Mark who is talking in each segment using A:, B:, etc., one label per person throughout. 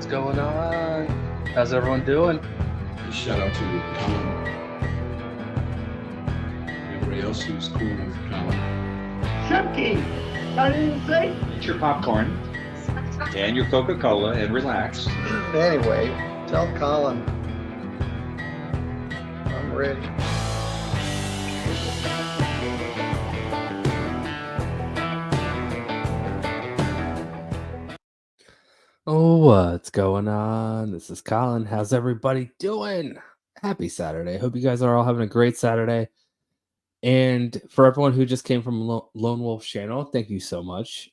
A: going on? How's everyone doing?
B: Shout out to Colin. Everybody else who's cool with Colin.
C: Chunky! I didn't say.
D: Eat your popcorn and your Coca-Cola and relax.
C: Anyway, tell Colin I'm ready.
A: Oh, what's going on? This is Colin. How's everybody doing? Happy Saturday. Hope you guys are all having a great Saturday. And for everyone who just came from Lone Wolf channel, thank you so much.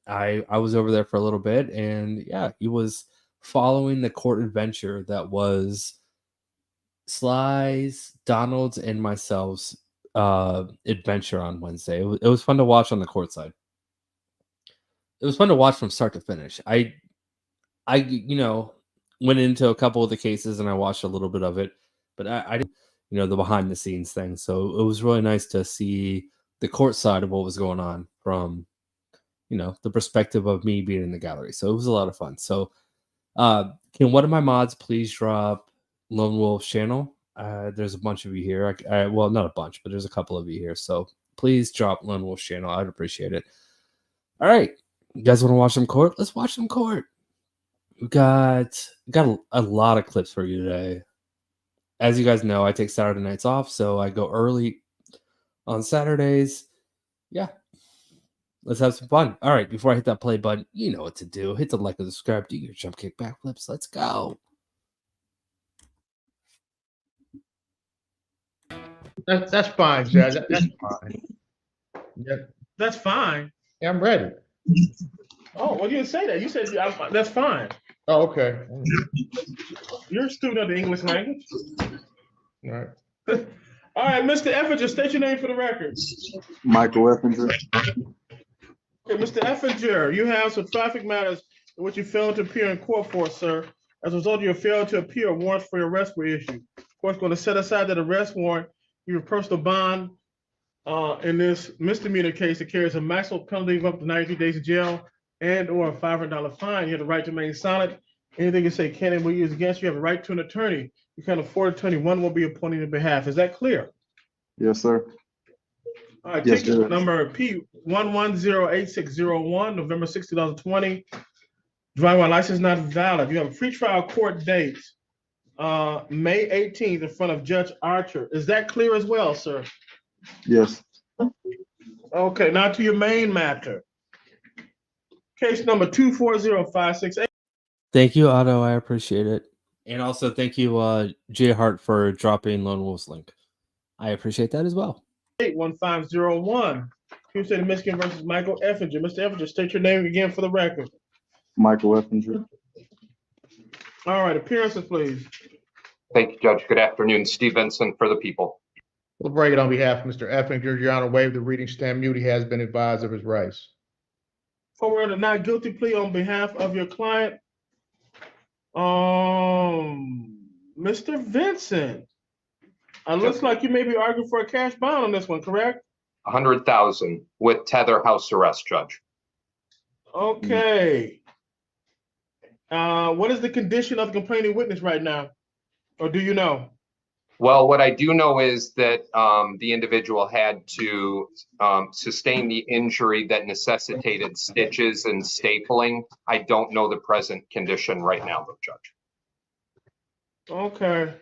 A: I was over there for a little bit, and yeah, he was following the court adventure that was Sly's, Donald's, and myself's adventure on Wednesday. It was fun to watch on the court side. It was fun to watch from start to finish. I went into a couple of the cases and I watched a little bit of it, but I didn't, the behind the scenes thing. So it was really nice to see the court side of what was going on from, the perspective of me being in the gallery. So it was a lot of fun. So can one of my mods please drop Lone Wolf channel? There's a bunch of you here. Well, not a bunch, but there's a couple of you here. So please drop Lone Wolf channel. I'd appreciate it. All right. You guys want to watch some court? Let's watch some court. We got a lot of clips for you today. As you guys know, I take Saturday nights off, so I go early on Saturdays. Yeah. Let's have some fun. All right, before I hit that play button, you know what to do. Hit the like and subscribe, do your jump kick backflips. Let's go.
E: That's fine, Judge. That's fine. Yep.
F: That's fine.
E: Yeah, I'm ready.
F: Oh, well, you didn't say that. You said that's fine.
E: Oh, okay.
F: You're a student of the English language.
E: All right.
F: All right, Mr. Effinger, state your name for the record.
G: Michael Effinger.
F: Okay, Mr. Effinger, you have some traffic matters in which you failed to appear in court for, sir. As a result of your failure to appear, warrants for your arrest were issued. Court's going to set aside that arrest warrant, your personal bond in this misdemeanor case that carries a maximum penalty of up to 93 days in jail and or a $500 fine. You have the right to remain silent. Anything you say can and will use against you. You have a right to an attorney. You can afford attorney. One will be appointed on your behalf. Is that clear?
G: Yes, sir.
F: All right,
G: Yes,
F: ticket
G: sir.
F: number P11086601, November 6, 2020. Driver license not valid. You have a pretrial court date, May 18th, in front of Judge Archer. Is that clear as well, sir?
G: Yes.
F: Okay, now to your main matter. Case number 240568.
A: Thank you, Otto. I appreciate it. And also thank you, Jay Hart, for dropping Lone Wolf's link. I appreciate that as well.
F: 81501. Hugh State of Michigan versus Michael Effinger. Mr. Effinger, state your name again for the record.
G: Michael Effinger.
F: All right, appearances, please.
H: Thank you, Judge. Good afternoon. Steve Vincent for the people.
E: We'll break it on behalf of Mr. Effinger. Your Honor, waive the reading stamp mute. He has been advised of his rights.
F: Forward a not guilty plea on behalf of your client. Mr. Vincent. Looks like you may be arguing for a cash bond on this one, correct?
H: 100,000 with tether house arrest, Judge.
F: Okay. What is the condition of the complaining witness right now? Or do you know?
H: Well, what I do know is that the individual had to sustain the injury that necessitated stitches and stapling. I don't know the present condition right now, though, Judge.
F: Okay.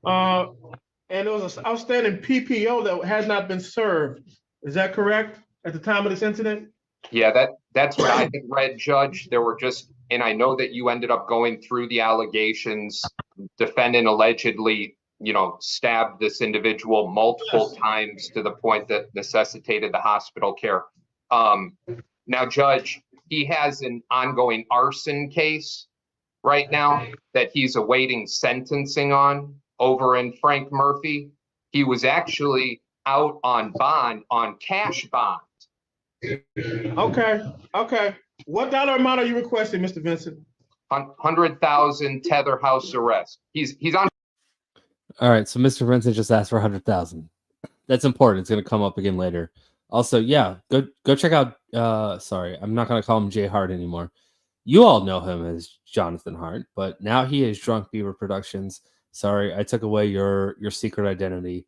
F: And there was an outstanding PPO that has not been served. Is that correct at the time of this incident?
H: Yeah, that's what I had read, Judge. There were just, and I know that you ended up going through the allegations. Defendant allegedly, stabbed this individual multiple times to the point that necessitated the hospital care. Now, Judge, he has an ongoing arson case right now that he's awaiting sentencing on over in Frank Murphy. He was actually out on bond, on cash bond.
F: Okay. What dollar amount are you requesting, Mr. Vincent?
H: 100,000 tether house arrest. He's on.
A: All right, so Mr. Vincent just asked for 100,000. That's important. It's going to come up again later. Also, yeah, go check out. Sorry, I'm not going to call him Jay Hart anymore. You all know him as Jonathan Hart, but now he is Drunk Beaver Productions. Sorry, I took away your secret identity.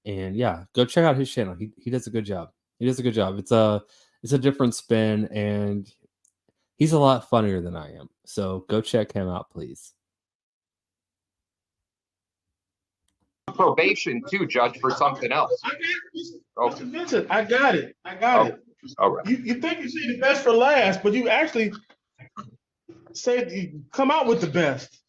A: And yeah, go check out his channel. He does a good job. He does a good job. It's a different spin, and he's a lot funnier than I am. So go check him out, please.
H: Probation too, Judge, for something else.
F: Mr. Vincent, I got it.
H: Oh, all right.
F: You think you say the best for last, but you actually said you come out with the best.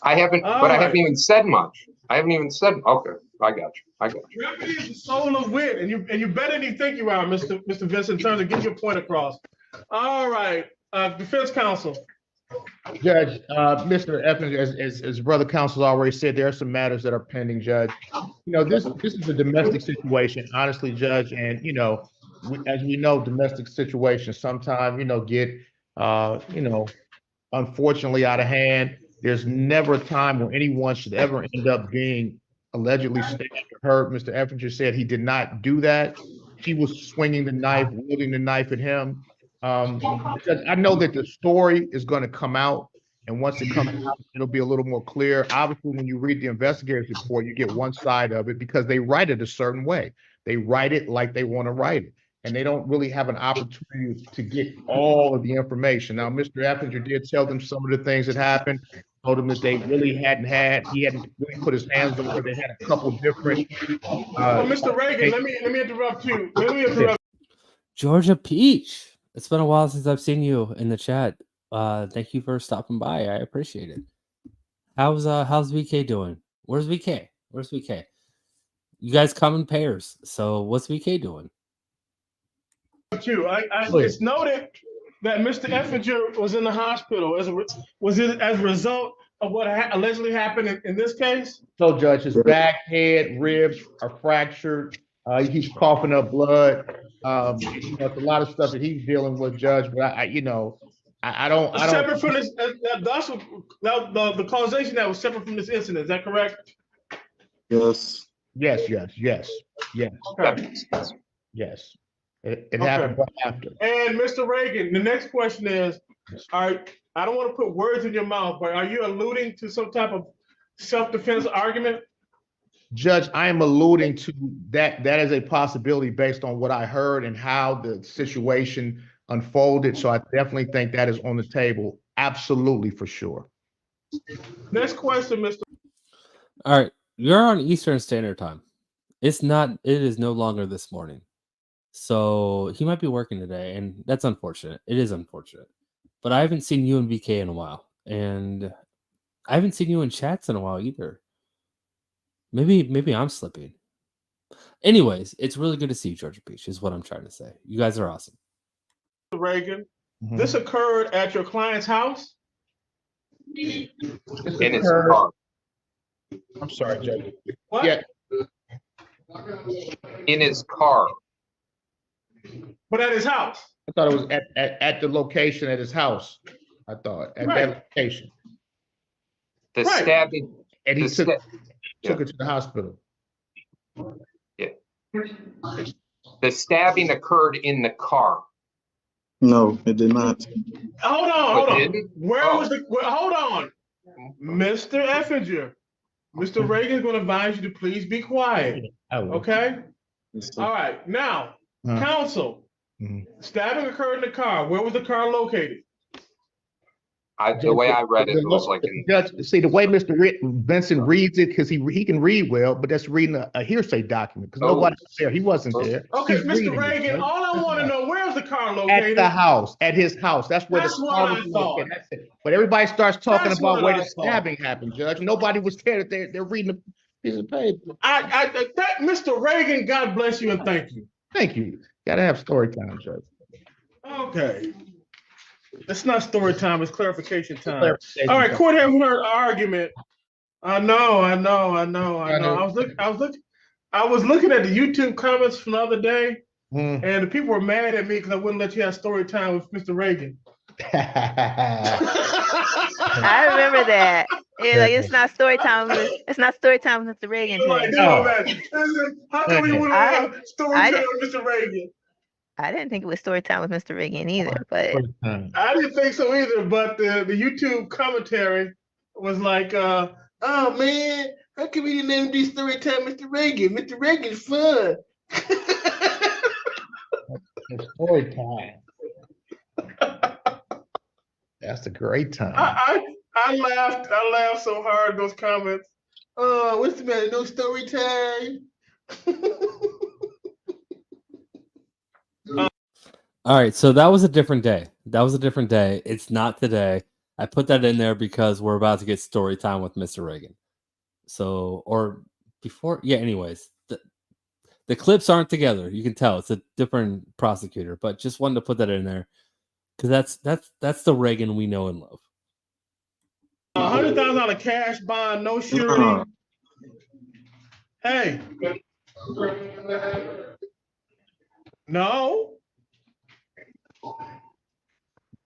H: I haven't,
F: All
H: but I
F: right.
H: haven't even said much. I haven't even said. Okay, I got you.
F: Brevity is the soul of wit, and you're better than you think you are, Mr. Vincent, in terms of getting your point across. All right, defense counsel.
E: Judge, Mr. Effinger, as brother counsel already said, there are some matters that are pending, Judge. You know, this is a domestic situation, honestly, Judge, and as we know, domestic situations sometimes get unfortunately out of hand. There's never a time where anyone should ever end up being allegedly stabbed or hurt. Mr. Effinger said he did not do that. He was swinging the knife, wielding the knife at him. Because I know that the story is going to come out, and once it comes out, it'll be a little more clear. Obviously, when you read the investigator's report, you get one side of it because they write it a certain way. They write it like they want to write it, and they don't really have an opportunity to get all of the information. Now, Mr. Effinger did tell them some of the things that happened, told them that he hadn't really put his hands on it. They had a couple different.
F: Mr. Reagan, let me interrupt you.
A: Georgia Peach. It's been a while since I've seen you in the chat. Thank you for stopping by. I appreciate it. How's VK doing? Where's VK? You guys come in pairs. So what's VK doing?
F: It's noted that Mr. Effinger was in the hospital. Was it as a result of what allegedly happened in this case?
E: So, Judge, his back, head, ribs are fractured. He's coughing up blood. It's a lot of stuff that he's dealing with, Judge. But I don't.
F: Separate from this, that's the causation that was separate from this incident. Is that correct?
G: Yes.
E: Yes.
F: Okay.
E: Yes. It happened right after.
F: And Mr. Reagan, the next question is, I don't want to put words in your mouth, but are you alluding to some type of self-defense argument?
E: Judge, I am alluding to that is a possibility based on what I heard and how the situation unfolded. So I definitely think that is on the table. Absolutely, for sure.
F: Next question, Mr.
A: All right. You're on Eastern Standard Time. It is no longer this morning. So he might be working today, and that's unfortunate. It is unfortunate. But I haven't seen you and VK in a while. And I haven't seen you in chats in a while either. Maybe I'm slipping. Anyways, it's really good to see you, Georgia Peach, is what I'm trying to say. You guys are awesome.
F: Reagan, this occurred at your client's house?
H: In his car.
E: I'm sorry, Judge.
F: What?
E: Yeah.
H: In his car.
F: But at his house?
E: I thought it was at the location at his house. I thought at that location.
H: The stabbing.
E: And he took it to the hospital.
H: Yeah. The stabbing occurred in the car.
G: No, it did not.
F: Hold on.
H: Didn't?
F: Hold on. Mr. Effinger, Mr. Reagan is going to advise you to please be quiet. Okay? All right. Now, counsel, stabbing occurred in the car. Where was the car located?
H: The way I read it was like
E: Judge, see the way Mr. Vincent reads it, because he can read well, but that's reading a hearsay document because nobody was there. He wasn't there.
F: Okay,
E: He's
F: Mr. Reagan, all I want to know, where's the car located?
E: At his house. That's where the car was located. That's it. But everybody starts talking about where the stabbing happened, Judge. Nobody was there. They're reading a piece of paper.
F: Mr. Reagan, God bless you and thank you.
E: Thank you. Gotta have story time, Judge.
F: Okay. It's not story time, it's clarification time. All right, court has heard argument. I know. I was looking at the YouTube comments from the other day, and the people were mad at me because I wouldn't let you have story time with Mr. Reagan.
I: I remember that. Yeah, like it's not story time. It's not story time with Mr. Reagan.
F: Like, how come we wouldn't have story time with Mr. Reagan?
I: I didn't think it was story time with Mr. Reagan either, but
E: First time.
F: I didn't think so either, but the YouTube commentary was like, oh man, how come we didn't name this story time Mr. Reagan? Mr. Reagan's fun.
E: It's story time. That's a great time.
F: I laughed so hard at those comments. Oh, what's the matter? No story time?
A: All right, so that was a different day. It's not today. I put that in there because we're about to get story time with Mr. Reagan. So, or before, yeah. Anyways, the clips aren't together. You can tell it's a different prosecutor, but just wanted to put that in there because that's the Reagan we know and love.
F: $100,000 cash bond, no surety. Hey, no.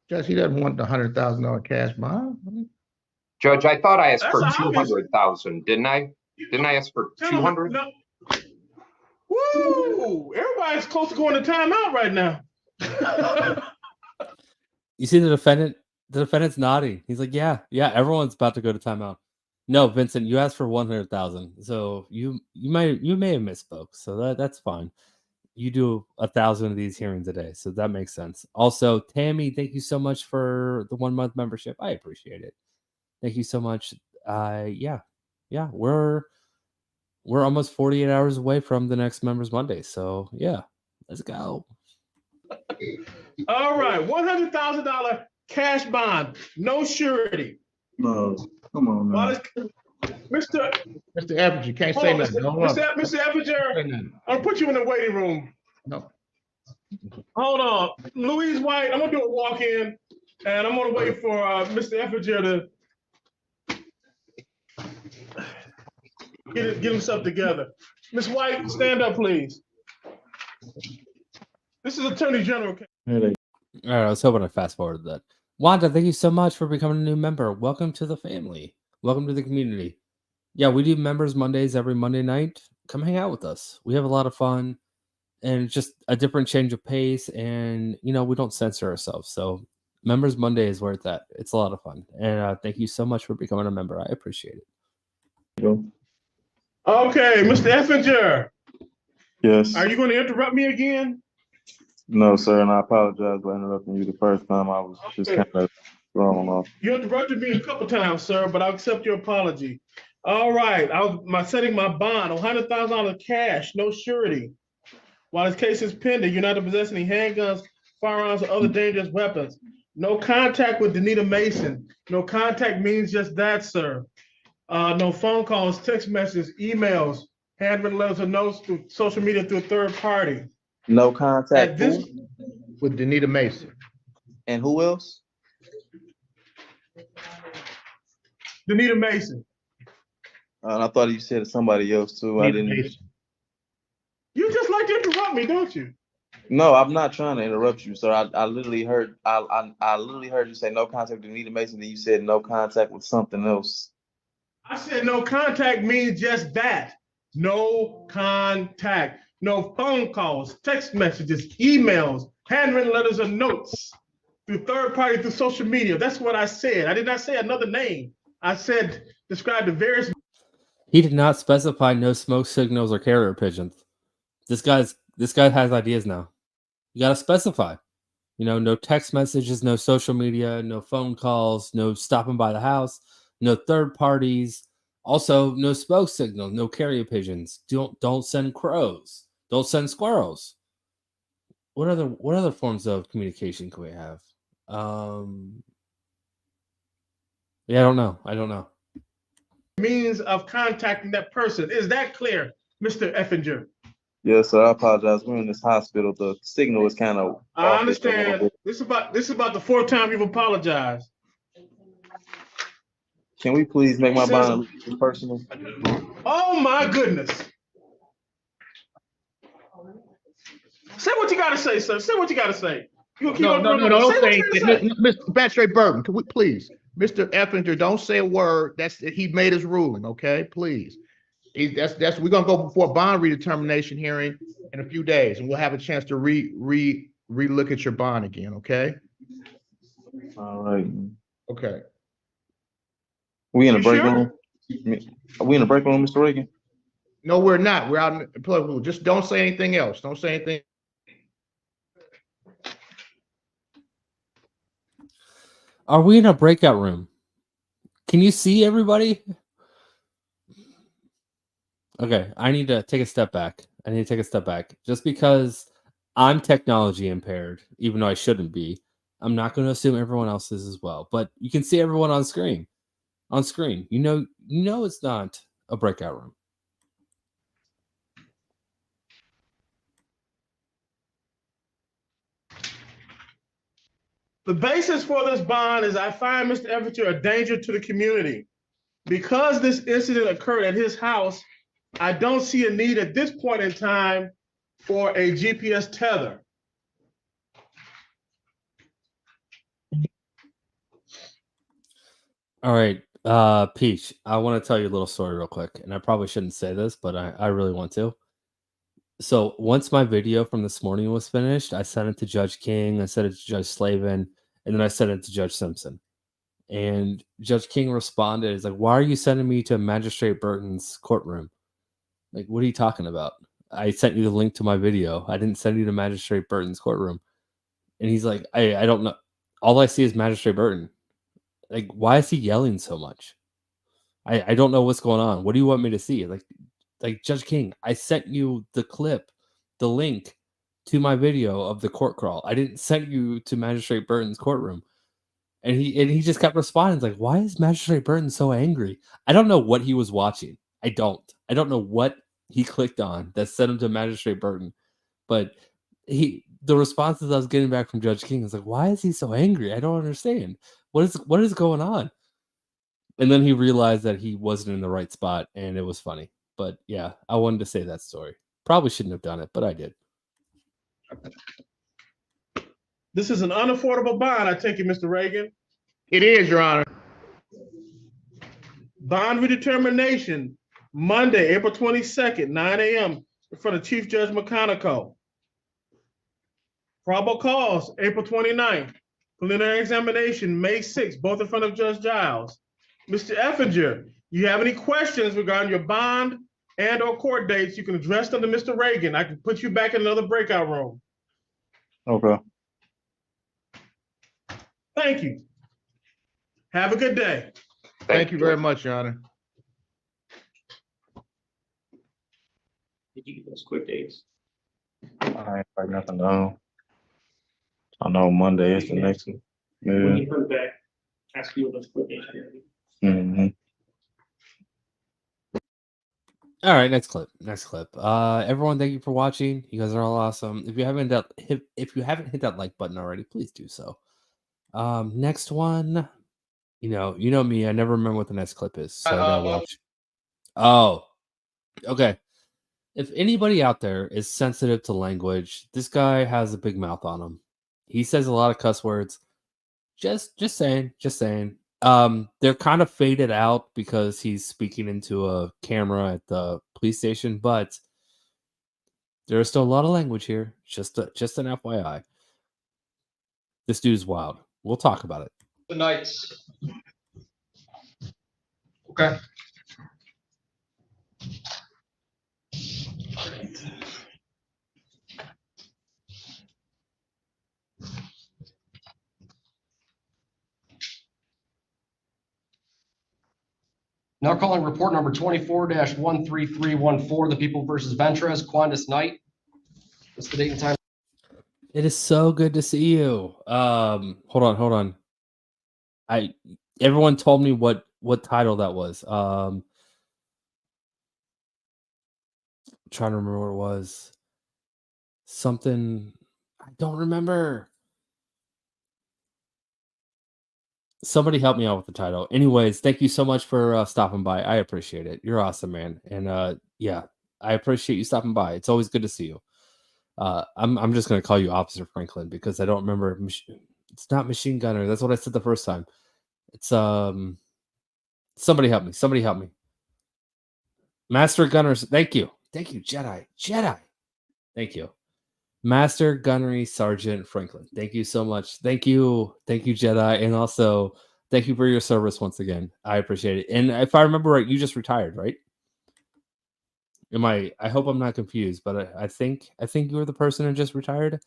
E: Judge, he doesn't want the $100,000 cash bond.
H: Judge, I thought I asked for
F: That's obvious.
H: 200,000, didn't I? Didn't I ask for 200?
F: No. Woo! Everybody's close to going to timeout right now.
A: You see the defendant? The defendant's nodding. He's like, yeah, everyone's about to go to timeout. No, Vincent, you asked for 100,000, so you may have misspoke. So that's fine. You do 1,000 of these hearings a day, so that makes sense. Also, Tammy, thank you so much for the 1 month membership. I appreciate it. Thank you so much. Yeah, we're almost 48 hours away from the next Members Monday, so yeah, let's go.
F: All right, $100,000 cash bond, no surety.
G: No, come on now.
F: Mr.
E: Evans, you can't say nothing.
F: Mr. Effinger, I'll put you in the waiting room.
E: No.
F: Hold on. Louise White, I'm going to do a walk-in, and I'm going to wait for Mr. Effinger to get himself together. Ms. White, stand up, please. This is Attorney General.
A: All right, I was hoping to fast forward that. Wanda, thank you so much for becoming a new member. Welcome to the family. Welcome to the community. Yeah, we do Members Mondays every Monday night. Come hang out with us. We have a lot of fun and just a different change of pace. And, we don't censor ourselves. So Members Monday is where it's at. It's a lot of fun. And thank you so much for becoming a member. I appreciate it.
F: Okay, Mr. Effinger.
G: Yes.
F: Are you going to interrupt me again?
G: No, sir, and I apologize for interrupting you the first time. I was just kind of thrown off.
F: You interrupted me a couple times, sir, but I'll accept your apology. All right, setting my bond, $100,000 cash, no surety. While this case is pending, you're not to possess any handguns, firearms, or other dangerous weapons. No contact with Danita Mason. No contact means just that, sir. No phone calls, text messages, emails, handwritten letters or notes through social media through a third party.
J: No contact
E: with Danita Mason.
J: And who else?
F: Danita Mason.
J: I thought you said somebody else too.
E: Danita
J: I didn't.
E: Mason.
F: You just like to interrupt me, don't you?
J: No, I'm not trying to interrupt you, sir. I literally heard. I literally heard you say no contact with Danita Mason. Then you said no contact with something else.
F: I said no contact means just that. No contact. No phone calls, text messages, emails, handwritten letters or notes through third party, through social media. That's what I said. I did not say another name. I said describe the various.
A: He did not specify no smoke signals or carrier pigeons. This guy has ideas now. You got to specify. No text messages, no social media, no phone calls, no stopping by the house, no third parties. Also, no smoke signal, no carrier pigeons. Don't send crows. Don't send squirrels. What other forms of communication can we have? Yeah, I don't know.
F: Means of contacting that person. Is that clear, Mr. Effinger?
J: Yes, sir. I apologize. We're in this hospital. The signal is kind of.
F: I understand. This is about the fourth time you've apologized.
J: Can we please make my bond personal?
F: Oh my goodness. Say what you gotta say, sir. Say what you gotta say.
E: No, don't say anything. Mr. Magistrate Burton, can we please? Mr. Effinger, don't say a word. He made his ruling, okay? Please. We're gonna go before a bond redetermination hearing in a few days, and we'll have a chance to re-look at your bond again, okay?
G: All right.
E: Okay.
G: We in the
F: You
G: break
F: sure?
G: room? Are we in the break room, Mr. Reagan?
E: No, we're not. We're out in the public. Just don't say anything else. Don't say anything.
A: Are we in a breakout room? Can you see everybody? Okay, I need to take a step back. Just because I'm technology impaired, even though I shouldn't be, I'm not going to assume everyone else is as well. But you can see everyone on screen. You know it's not a breakout room.
F: The basis for this bond is I find Mr. Effinger a danger to the community. Because this incident occurred at his house, I don't see a need at this point in time for a GPS tether.
A: All right, Peach, I want to tell you a little story real quick, and I probably shouldn't say this, but I really want to. So once my video from this morning was finished, I sent it to Judge King, I sent it to Judge Slavin, and then I sent it to Judge Simpson. And Judge King responded, "Is like, why are you sending me to Magistrate Burton's courtroom? Like, what are you talking about? I sent you the link to my video. I didn't send you to Magistrate Burton's courtroom." And he's like, I don't know. All I see is Magistrate Burton. Like, why is he yelling so much? I don't know what's going on. What do you want me to see? Like Judge King, I sent you the clip, the link to my video of the court crawl. I didn't send you to Magistrate Burton's courtroom. And he just kept responding like, why is Magistrate Burton so angry? I don't know what he was watching. I don't know what he clicked on that sent him to Magistrate Burton. But the responses I was getting back from Judge King is like, why is he so angry? I don't understand. What is going on? And then he realized that he wasn't in the right spot, and it was funny. But yeah, I wanted to say that story. Probably shouldn't have done it, but I did.
F: This is an unaffordable bond, I take it, Mr. Reagan.
E: It is, Your Honor.
F: Bond redetermination, Monday, April 22nd, 9 a.m. in front of Chief Judge McConaughey. Probable cause, April 29th. Preliminary examination, May 6th, both in front of Judge Giles. Mr. Effinger, you have any questions regarding your bond and or court dates, you can address them to Mr. Reagan. I can put you back in another breakout room.
G: Okay.
F: Thank you. Have a good day.
E: Thank you very much, Your Honor.
D: Did you get those quick dates?
G: I ain't like nothing down. I know Monday is the next one.
D: When
G: Yeah.
D: you come back, ask you what those quick dates are.
G: Mm-hmm.
A: All right, next clip. Everyone, thank you for watching. You guys are all awesome. If you haven't hit that like button already, please do so. Next one. You know me. I never remember what the next clip is, so I gotta watch. Oh, okay. If anybody out there is sensitive to language, this guy has a big mouth on him. He says a lot of cuss words. Just saying. They're kind of faded out because he's speaking into a camera at the police station, but there's still a lot of language here. Just an FYI. This dude's wild. We'll talk about it.
K: The Knights. Okay. Now calling report number 24-13314, the People versus Ventress, Quandis Knight. What's the date and time?
A: It is so good to see you. Hold on. Everyone told me what title that was. Trying to remember what it was. Something I don't remember. Somebody help me out with the title. Anyways, thank you so much for stopping by. I appreciate it. You're awesome, man. And yeah, I appreciate you stopping by. It's always good to see you. I'm just gonna call you Officer Franklin because I don't remember. It's not Machine Gunner. That's what I said the first time. It's somebody help me. Master Gunners. Thank you, Jedi. Thank you, Master Gunnery Sergeant Franklin. Thank you so much. Thank you, Jedi, and also thank you for your service once again. I appreciate it. And if I remember right, you just retired, right? I hope I'm not confused, but I think you were the person who just retired.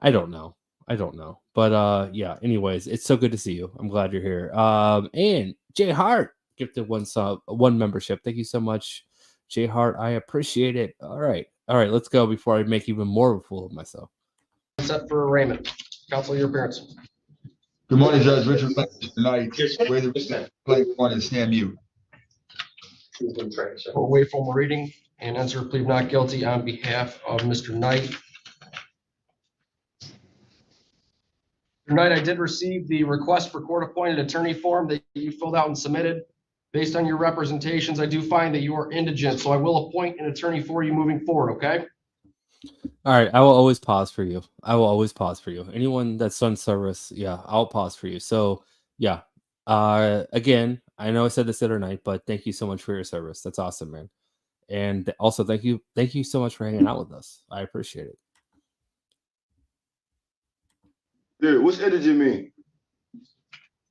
A: I don't know. But yeah, anyways, it's so good to see you. I'm glad you're here. And Jay Hart gifted one membership. Thank you so much, Jay Hart. I appreciate it. All right, let's go before I make even more of a fool of myself.
K: Set for Raymond. Counsel, your appearance.
L: Good morning, Judge Richard tonight. Where the play one is stand mute.
K: We'll wait for more reading and enter a plea of not guilty on behalf of Mr. Knight. Mr. Knight, I did receive the request for court-appointed attorney form that you filled out and submitted. Based on your representations, I do find that you are indigent, so I will appoint an attorney for you moving forward, okay?
A: All right, I will always pause for you. Anyone that's done service, yeah, I'll pause for you. So, yeah. Again, I know I said this the other night, but thank you so much for your service. That's awesome, man. And also, thank you so much for hanging out with us. I appreciate it.
M: Dude, what's indigent mean?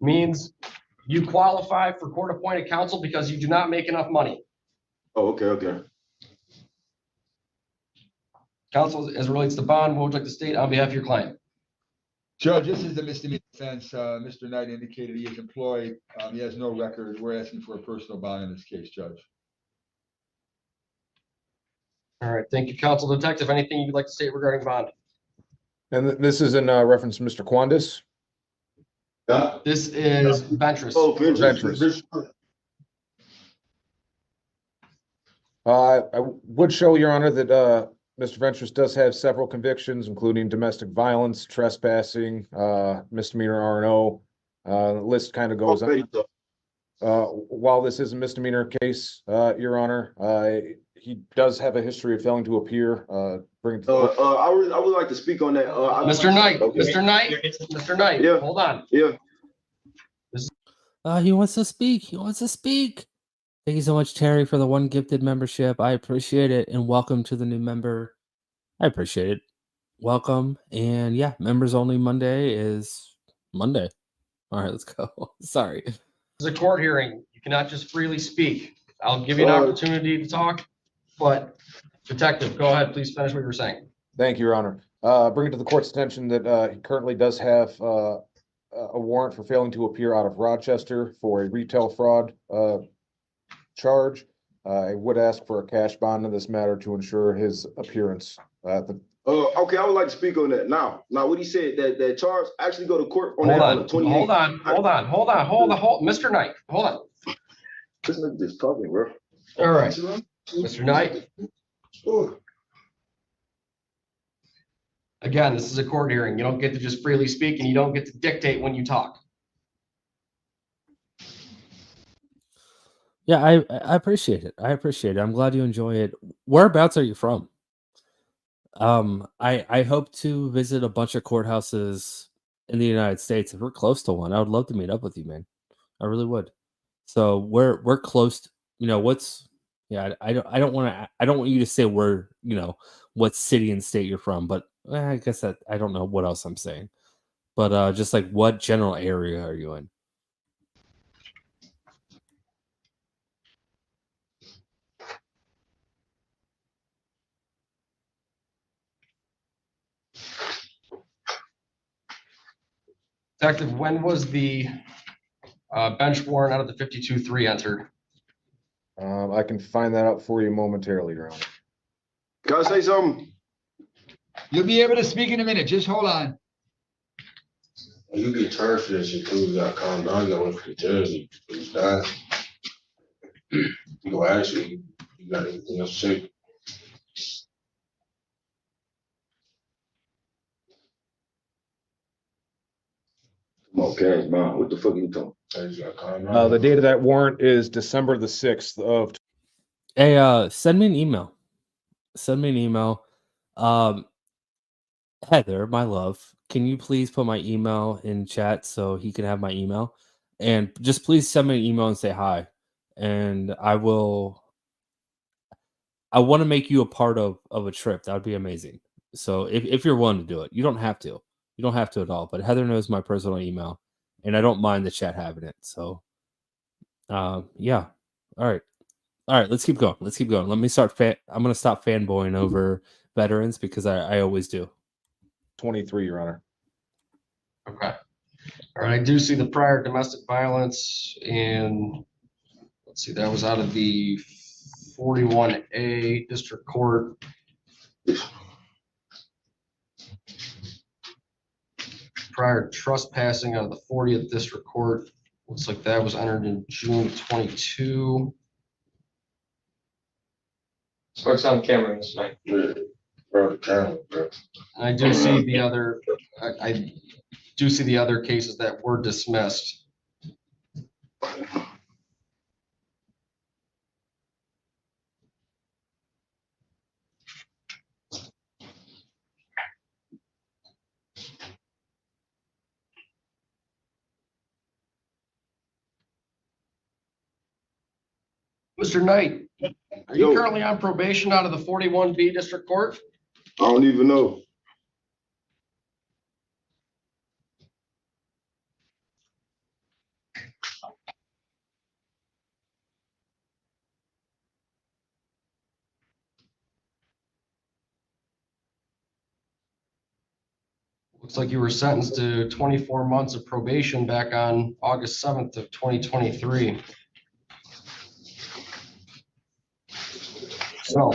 K: Means you qualify for court-appointed counsel because you do not make enough money.
M: Oh, okay.
K: Counsel, as it relates to bond, what would you like to state on behalf of your client?
L: Judge, this is the misdemeanor offense. Mr. Knight indicated he is employed. He has no record. We're asking for a personal bond in this case, Judge.
K: All right, thank you, counsel. Detective, anything you'd like to state regarding bond?
E: And this is in reference to Mr. Quandis.
K: This is Ventris.
M: Oh, Ventris.
E: I would show, Your Honor, that Mr. Ventris does have several convictions, including domestic violence, trespassing, misdemeanor R&O. The list kind of goes on. While this is a misdemeanor case, Your Honor, he does have a history of failing to appear.
M: I would like to speak on that.
K: Mr. Knight, okay. Mr. Knight,
M: yeah.
K: Hold on.
M: Yeah.
A: He wants to speak. Thank you so much, Terry, for the one gifted membership. I appreciate it. And welcome to the new member. I appreciate it. Welcome. And yeah, members only Monday is Monday. All right, let's go. Sorry.
K: This is a court hearing. You cannot just freely speak. I'll give you an opportunity to talk, but detective, go ahead. Please finish what you were saying.
E: Thank you, Your Honor. Bring it to the court's attention that he currently does have a warrant for failing to appear out of Rochester for a retail fraud charge. I would ask for a cash bond in this matter to ensure his appearance at the.
M: Okay, I would like to speak on that now. Now, what he said that charge actually go to court on
K: Hold
M: that.
K: on. Mr. Knight, hold on.
M: This nigga just talking, bro.
K: All right, Mr. Knight. Again, this is a court hearing. You don't get to just freely speak, and you don't get to dictate when you talk.
A: Yeah, I appreciate it. I'm glad you enjoy it. Whereabouts are you from? I hope to visit a bunch of courthouses in the United States. If we're close to one, I would love to meet up with you, man. I really would. So we're close to, I don't want you to say where, what city and state you're from, but I guess that I don't know what else I'm saying. But just like what general area are you in?
K: Detective, when was the bench warrant out of the 52-3 entered?
E: I can find that out for you momentarily, Your Honor.
M: Can I say something?
L: You'll be able to speak in a minute. Just hold on.
M: You get charged for this shit too. You got calm down. You got one for the Jersey. Please die. You go ask you got anything else to say? Okay, man. What the fuck are you talking?
E: The date of that warrant is December the 6th of.
A: Hey, send me an email. Heather, my love, can you please put my email in chat so he can have my email? And just please send me an email and say hi. And I will I want to make you a part of a trip. That would be amazing. So if you're willing to do it, you don't have to. You don't have to at all. But Heather knows my personal email, and I don't mind the chat having it. So, yeah. All right. Let's keep going. Let me start. I'm gonna stop fanboying over veterans because I always do.
N: 23, Your Honor.
K: Okay. All right, I do see the prior domestic violence, and let's see, that was out of the 41A district court. Prior trespassing out of the 40th district court. Looks like that was entered in June 22.
M: What's on camera this night? Bro, camera, bro.
K: And I do see the other, I do see the other cases that were dismissed. Mr. Knight, are you currently on probation out of the 41B district court?
M: I don't even know.
K: Looks like you were sentenced to 24 months of probation back on August 7th of 2023. So,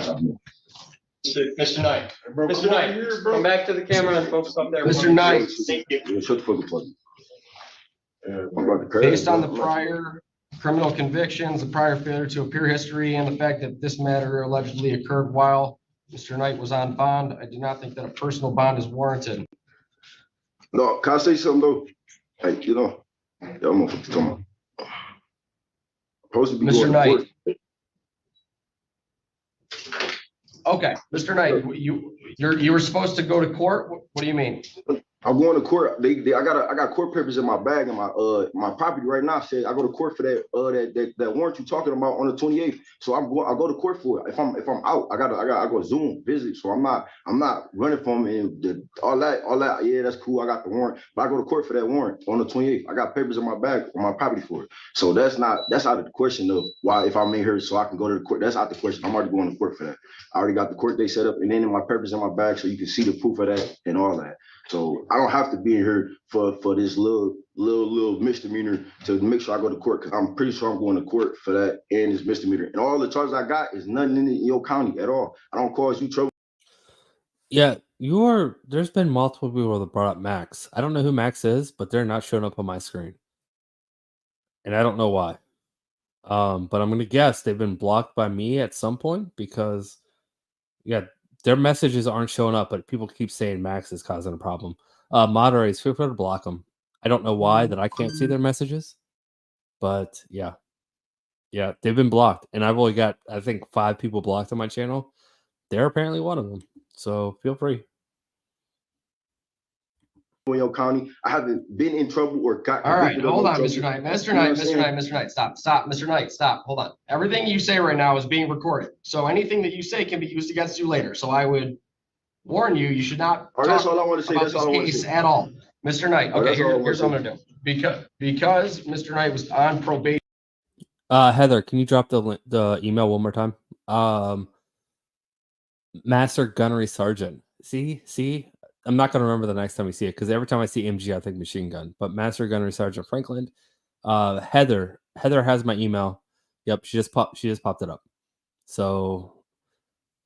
D: Mr. Knight, Mr. Knight, come back to the camera and focus up there.
K: Mr. Knight.
M: Shut the fuck up.
K: Based on the prior criminal convictions, the prior failure to appear history, and the fact that this matter allegedly occurred while Mr. Knight was on bond, I do not think that a personal bond is warranted.
M: No, can I say something though? Hey, you know, I'm gonna put this on. Supposed to be
K: Mr.
M: going
K: Knight.
M: to court.
K: Okay, Mr. Knight, you were supposed to go to court? What do you mean?
M: I'm going to court. I got court papers in my bag and my property right now. Said I go to court for that warrant you talking about on the 28th. So I go to court for it. If I'm out, I go Zoom visit. So I'm not running from all that. Yeah, that's cool. I got the warrant, but I go to court for that warrant on the 28th. I got papers in my bag on my property for it. So that's out of the question of why if I'm in here so I can go to the court. That's out the question. I'm already going to court for that. I already got the court date set up and then my papers in my bag so you can see the proof of that and all that. So I don't have to be in here for this little misdemeanor to make sure I go to court because I'm pretty sure I'm going to court for that and this misdemeanor. And all the charges I got is nothing in your county at all. I don't cause you trouble.
A: Yeah, there's been multiple people that brought up Max. I don't know who Max is, but they're not showing up on my screen. And I don't know why. But I'm gonna guess they've been blocked by me at some point because their messages aren't showing up, but people keep saying Max is causing a problem. Moderators, feel free to block them. I don't know why that I can't see their messages, but yeah, they've been blocked, and I've only got I think 5 people blocked on my channel. They're apparently one of them, so feel free.
M: In your county, I haven't been in trouble or got.
K: All right, hold on, Mr. Knight. Mr. Knight, stop. Mr. Knight, stop. Hold on. Everything you say right now is being recorded. So anything that you say can be used against you later. So I would warn you, you should not talk
M: that's all I want to say.
K: about
M: That's all I
K: this
M: want to
K: case
M: say.
K: at all. Mr. Knight, okay, here's what I'm
M: say.
K: gonna do. Because Mr. Knight was on probation.
A: Heather, can you drop the email one more time? Master Gunnery Sergeant. See, I'm not going to remember the next time we see it because every time I see MG, I think machine gun. But Master Gunnery Sergeant Franklin, Heather has my email. Yep, she just popped it up. So,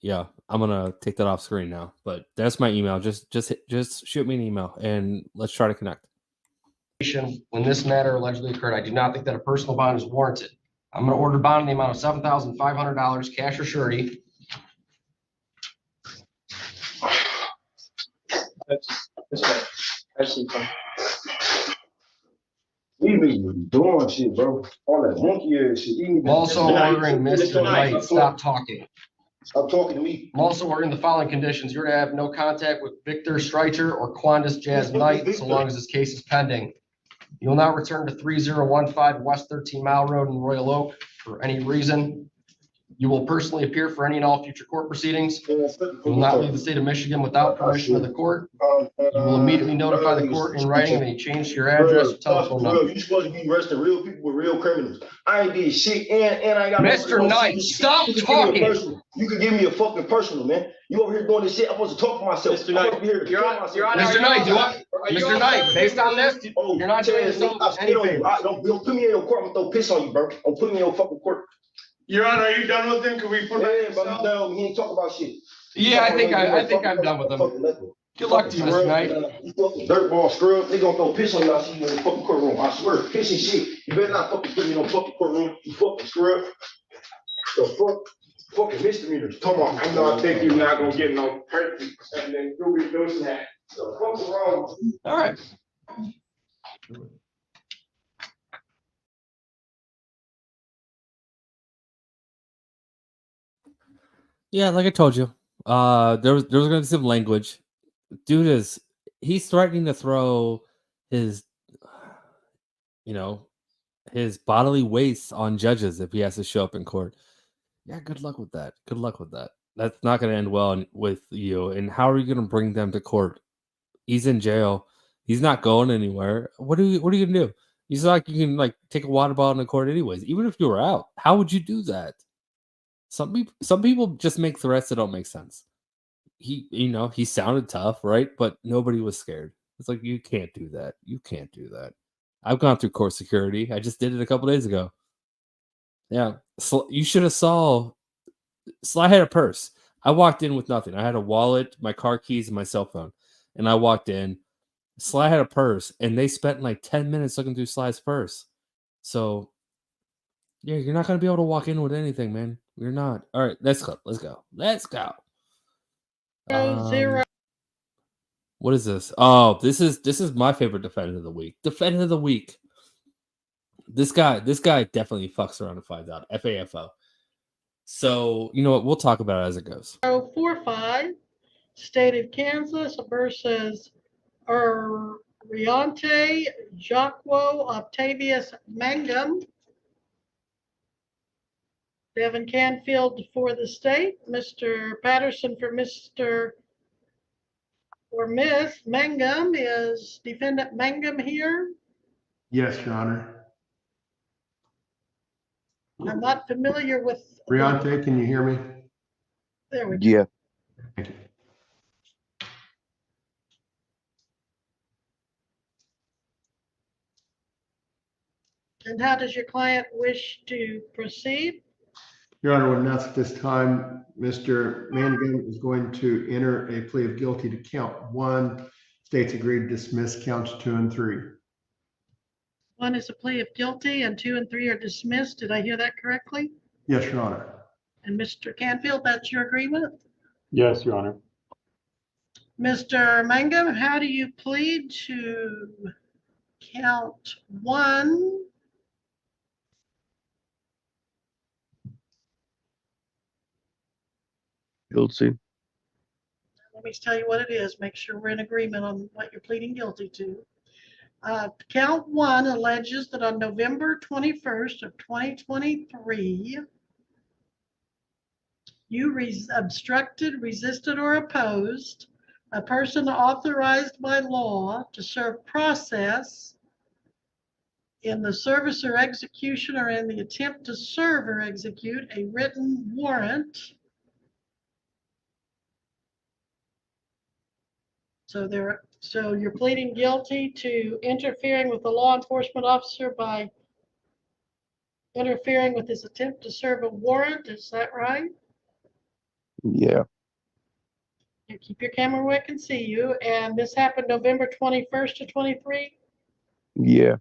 A: yeah, I'm gonna take that off screen now. But that's my email. Just shoot me an email and let's try to connect.
K: When this matter allegedly occurred, I do not think that a personal bond is warranted. I'm going to order bond in the amount of $7,500 cash or surety.
M: These niggas doing shit, bro. All that monkey ass shit.
K: I'm also ordering Mr. Knight, stop talking.
M: Stop talking to me.
K: I'm also ordering the following conditions. You're to have no contact with Victor Streicher or Quandis Jazz Knight so long as this case is pending. You will not return to 3015 West 13 Mile Road in Royal Oak for any reason. You will personally appear for any and all future court proceedings. You will not leave the state of Michigan without permission of the court. You will immediately notify the court in writing of any change to your address or telephone number.
M: You supposed to be arresting real people with real criminals. I ain't did shit, and I ain't got
K: Mr. Knight, stop talking.
M: You can give me a fucking personal, man. You over here doing this shit. I'm supposed to talk for myself.
D: Mr. Knight,
K: Mr. Knight, Mr. Knight, based on this, you're not doing yourself any favors.
M: Don't put me in your court. I'm gonna throw piss on you, bro. Don't put me in your fucking court.
F: Your Honor, are you done with him? Can we put
M: Yeah, but I'm done. He ain't talking about shit.
K: Yeah, I think I'm done with him. Good luck to you, Mr. Knight.
M: You fucking dirtball scrub. They gonna throw piss on you. I see you in the fucking courtroom. I swear, piss and shit. You better not fucking put me in no fucking courtroom. You fucking scrub. The fuck? Fucking misdemeanors. Come on.
F: I know I think you're not gonna get no hurt and then you'll be doing that.
M: The fuck's wrong?
K: All right.
A: Yeah, like I told you, there was going to be some language. Dude he's threatening to throw his, his bodily waste on judges if he has to show up in court. Yeah, good luck with that. Good luck with that. That's not going to end well with you. And how are you going to bring them to court? He's in jail. He's not going anywhere. What are you going to do? He's like, you can take a water bottle in court anyways. Even if you were out, how would you do that? Some people just make threats that don't make sense. He sounded tough, right? But nobody was scared. It's like, you can't do that. You can't do that. I've gone through court security. I just did it a couple days ago. Yeah, you should have saw. Sly had a purse. I walked in with nothing. I had a wallet, my car keys, and my cell phone. And I walked in. Sly had a purse, and they spent like 10 minutes looking through Sly's purse. So, yeah, you're not going to be able to walk in with anything, man. You're not. All right, let's go. Let's go.
O: Zero.
A: What is this? Oh, this is my favorite defendant of the week. Defendant of the week. This guy definitely fucks around and finds out. FAFO. So, you know what? We'll talk about it as it goes.
O: 045, State of Kansas versus Riante Jacquo Octavius Mangum. Devin Canfield for the state. Mr. Patterson for Mr. or Miss Mangum. Is defendant Mangum here?
P: Yes, Your Honor.
O: I'm not familiar with.
P: Riante, can you hear me?
O: There we go.
J: Yeah.
P: Thank you.
O: And how does your client wish to proceed?
P: Your Honor, when that's at this time, Mr. Mangum is going to enter a plea of guilty to count 1. States agreed to dismiss counts 2 and 3.
O: 1 is a plea of guilty and 2 and 3 are dismissed. Did I hear that correctly?
P: Yes, Your Honor.
O: And Mr. Canfield, that's your agreement?
N: Yes, Your Honor.
O: Mr. Mangum, how do you plead to count 1?
J: Guilty.
O: Let me tell you what it is. Make sure we're in agreement on what you're pleading guilty to. Count 1 alleges that on November 21st of 2023, you obstructed, resisted, or opposed a person authorized by law to serve process in the service or execution or in the attempt to serve or execute a written warrant. So you're pleading guilty to interfering with the law enforcement officer by interfering with his attempt to serve a warrant. Is that right?
J: Yeah.
O: You keep your camera where I can see you. And this happened November 21st to 23?
J: Yeah.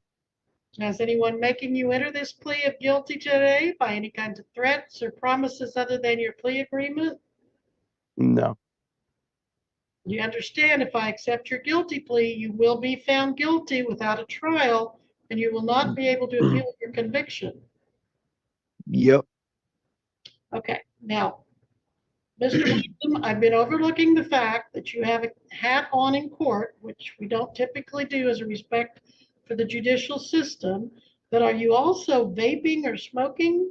O: Is anyone making you enter this plea of guilty today by any kinds of threats or promises other than your plea agreement?
J: No.
O: You understand, if I accept your guilty plea, you will be found guilty without a trial, and you will not be able to appeal your conviction.
J: Yep.
O: Okay, now, Mr. Wilson, I've been overlooking the fact that you have a hat on in court, which we don't typically do as a respect for the judicial system, but are you also vaping or smoking?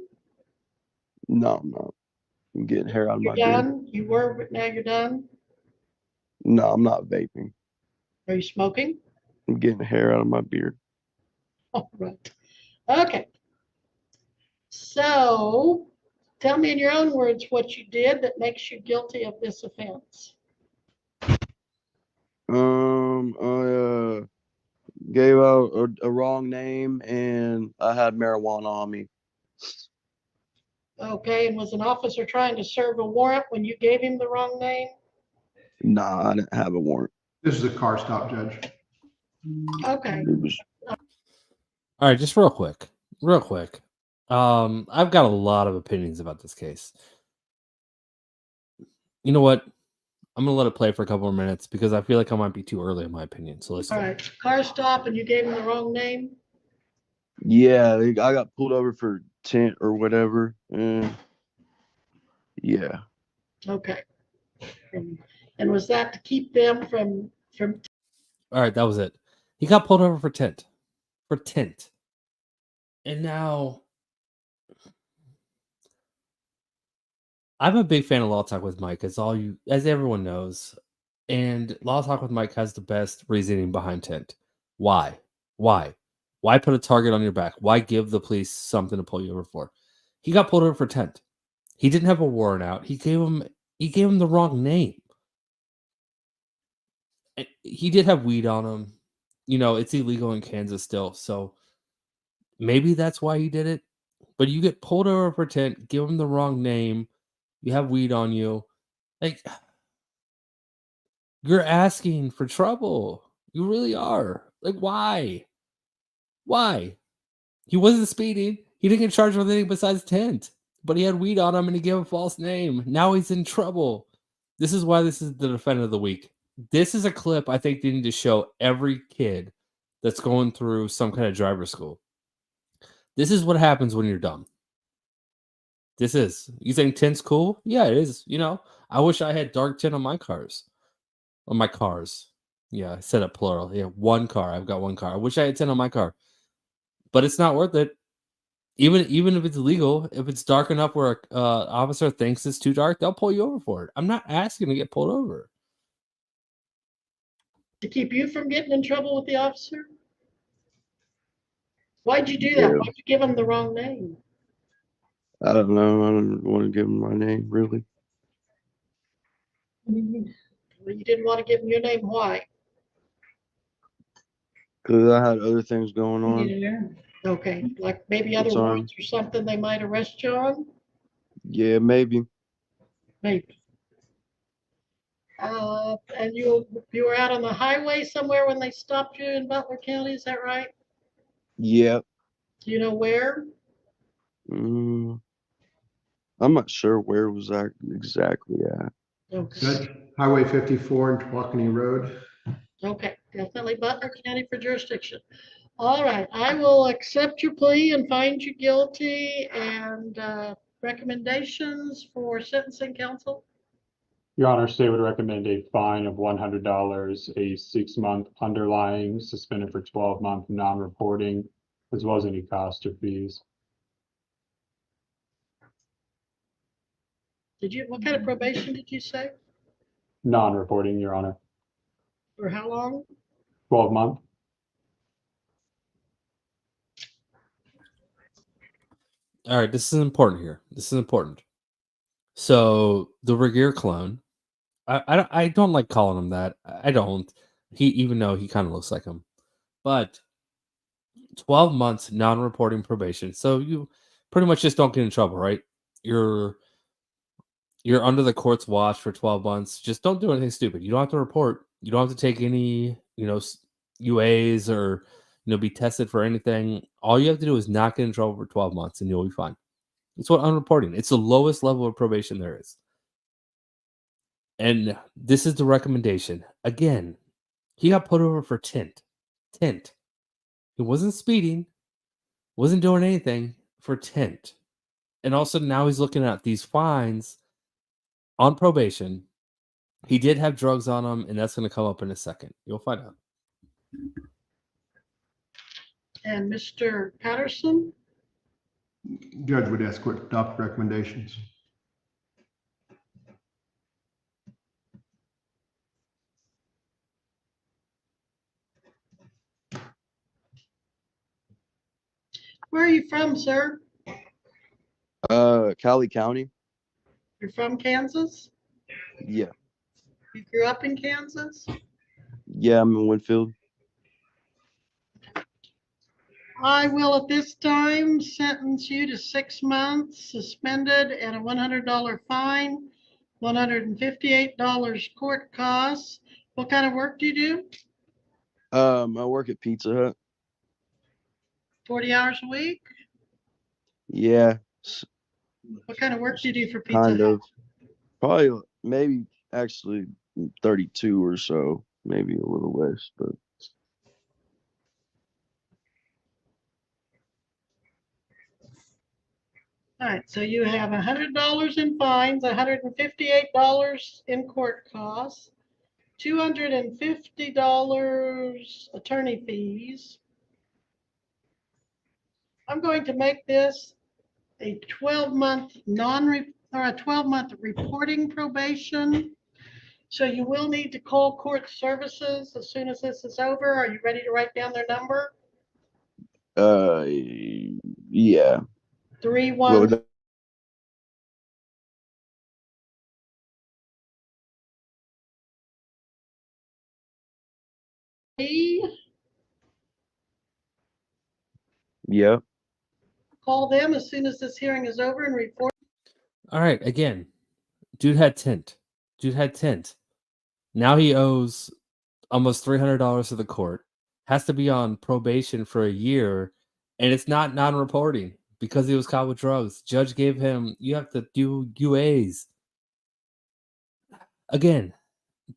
J: No, no.
Q: I'm getting hair out of
O: You're
Q: my beard.
O: done? You were, but now you're done?
Q: No, I'm not vaping.
O: Are you smoking?
Q: I'm getting hair out of my beard.
O: All right. Okay. So tell me in your own words what you did that makes you guilty of this offense.
Q: I gave out a wrong name and I had marijuana on me.
O: Okay, and was an officer trying to serve a warrant when you gave him the wrong name?
Q: Nah, I didn't have a warrant.
P: This is a car stop, Judge.
O: Okay.
A: All right, just real quick. I've got a lot of opinions about this case. You know what? I'm gonna let it play for a couple more minutes because I feel like I might be too early in my opinion. So let's
O: All
A: go.
O: right, car stop and you gave him the wrong name?
Q: Yeah, I got pulled over for tent or whatever. And yeah.
O: Okay. And was that to keep them from
A: All right, that was it. He got pulled over for tent. And now I'm a big fan of Law Talk with Mike, as everyone knows. And Law Talk with Mike has the best reasoning behind tent. Why? Why put a target on your back? Why give the police something to pull you over for? He got pulled over for tent. He didn't have a warrant out. He gave him the wrong name. He did have weed on him. You know, it's illegal in Kansas still, so maybe that's why he did it. But you get pulled over for tent, give him the wrong name, you have weed on you. Like, you're asking for trouble. You really are. Like, why? Why? He wasn't speeding. He didn't get charged with anything besides tent. But he had weed on him and he gave a false name. Now he's in trouble. This is why this is the defendant of the week. This is a clip I think they need to show every kid that's going through some kind of driver school. This is what happens when you're dumb. This is. You think tint's cool? Yeah, it is. You know, I wish I had dark tint on my cars. On my cars. Yeah, I said it plural. Yeah, one car. I've got one car. I wish I had tint on my car. But it's not worth it. Even if it's legal, if it's dark enough where an officer thinks it's too dark, they'll pull you over for it. I'm not asking to get pulled over.
O: to keep you from getting in trouble with the officer? Why'd you do that?
Q: Yeah.
O: Why'd you give him the wrong name?
Q: I don't know. I don't want to give him my name, really.
O: Well, you didn't want to give him your name. Why?
Q: Because I had other things going on.
O: Yeah. Okay, like maybe other
Q: Sorry.
O: warrants or something they might arrest you on?
Q: Yeah, maybe.
O: Maybe. And you were out on the highway somewhere when they stopped you in Butler County, is that right?
Q: Yep.
O: Do you know where?
Q: I'm not sure where it was exactly at.
O: Okay.
P: Judge, Highway 54 and Tawakoni Road.
O: Okay, definitely Butler County for jurisdiction. All right, I will accept your plea and find you guilty. And recommendations for sentencing counsel?
R: Your Honor, state would recommend a fine of $100, a 6-month underlying, suspended for 12-month non-reporting, as well as any cost or fees.
O: What kind of probation did you say?
R: Non-reporting, Your Honor.
O: For how long?
R: 12-month.
A: All right, this is important here. This is important. So the Regier clone, I don't like calling him that. I don't. Even though he kind of looks like him, but 12 months non-reporting probation. So you pretty much just don't get in trouble, right? You're under the court's watch for 12 months. Just don't do anything stupid. You don't have to report. You don't have to take any, UAs or, be tested for anything. All you have to do is not get in trouble for 12 months and you'll be fine. That's what unreporting. It's the lowest level of probation there is. And this is the recommendation. Again, he got put over for tint. Tint. He wasn't speeding, wasn't doing anything for tint. And also now he's looking at these fines on probation. He did have drugs on him, and that's going to come up in a second. You'll find out.
O: And Mr. Patterson?
P: Judge would ask what adopt recommendations.
O: Where are you from, sir?
Q: Cali County.
O: You're from Kansas?
Q: Yeah.
O: You grew up in Kansas?
Q: Yeah, I'm in Winfield.
O: I will at this time sentence you to 6 months suspended and a $100 fine, $158 court costs. What kind of work do you do?
Q: I work at Pizza Hut.
O: 40 hours a week?
Q: Yeah,
O: What kind of work do you do for Pizza
Q: kind
O: Hut?
Q: of. Probably, maybe actually 32 or so, maybe a little less, but
O: All right, so you have $100 in fines, $158 in court costs, $250 attorney fees. I'm going to make this a 12-month or a 12-month reporting probation. So you will need to call court services as soon as this is over. Are you ready to write down their number?
Q: yeah.
O: 31.
Q: Yeah.
O: Call them as soon as this hearing is over and report.
A: All right, again, dude had tint. Now he owes almost $300 to the court, has to be on probation for a year, and it's not non-reporting because he was caught with drugs. Judge gave him, you have to do UAs. Again,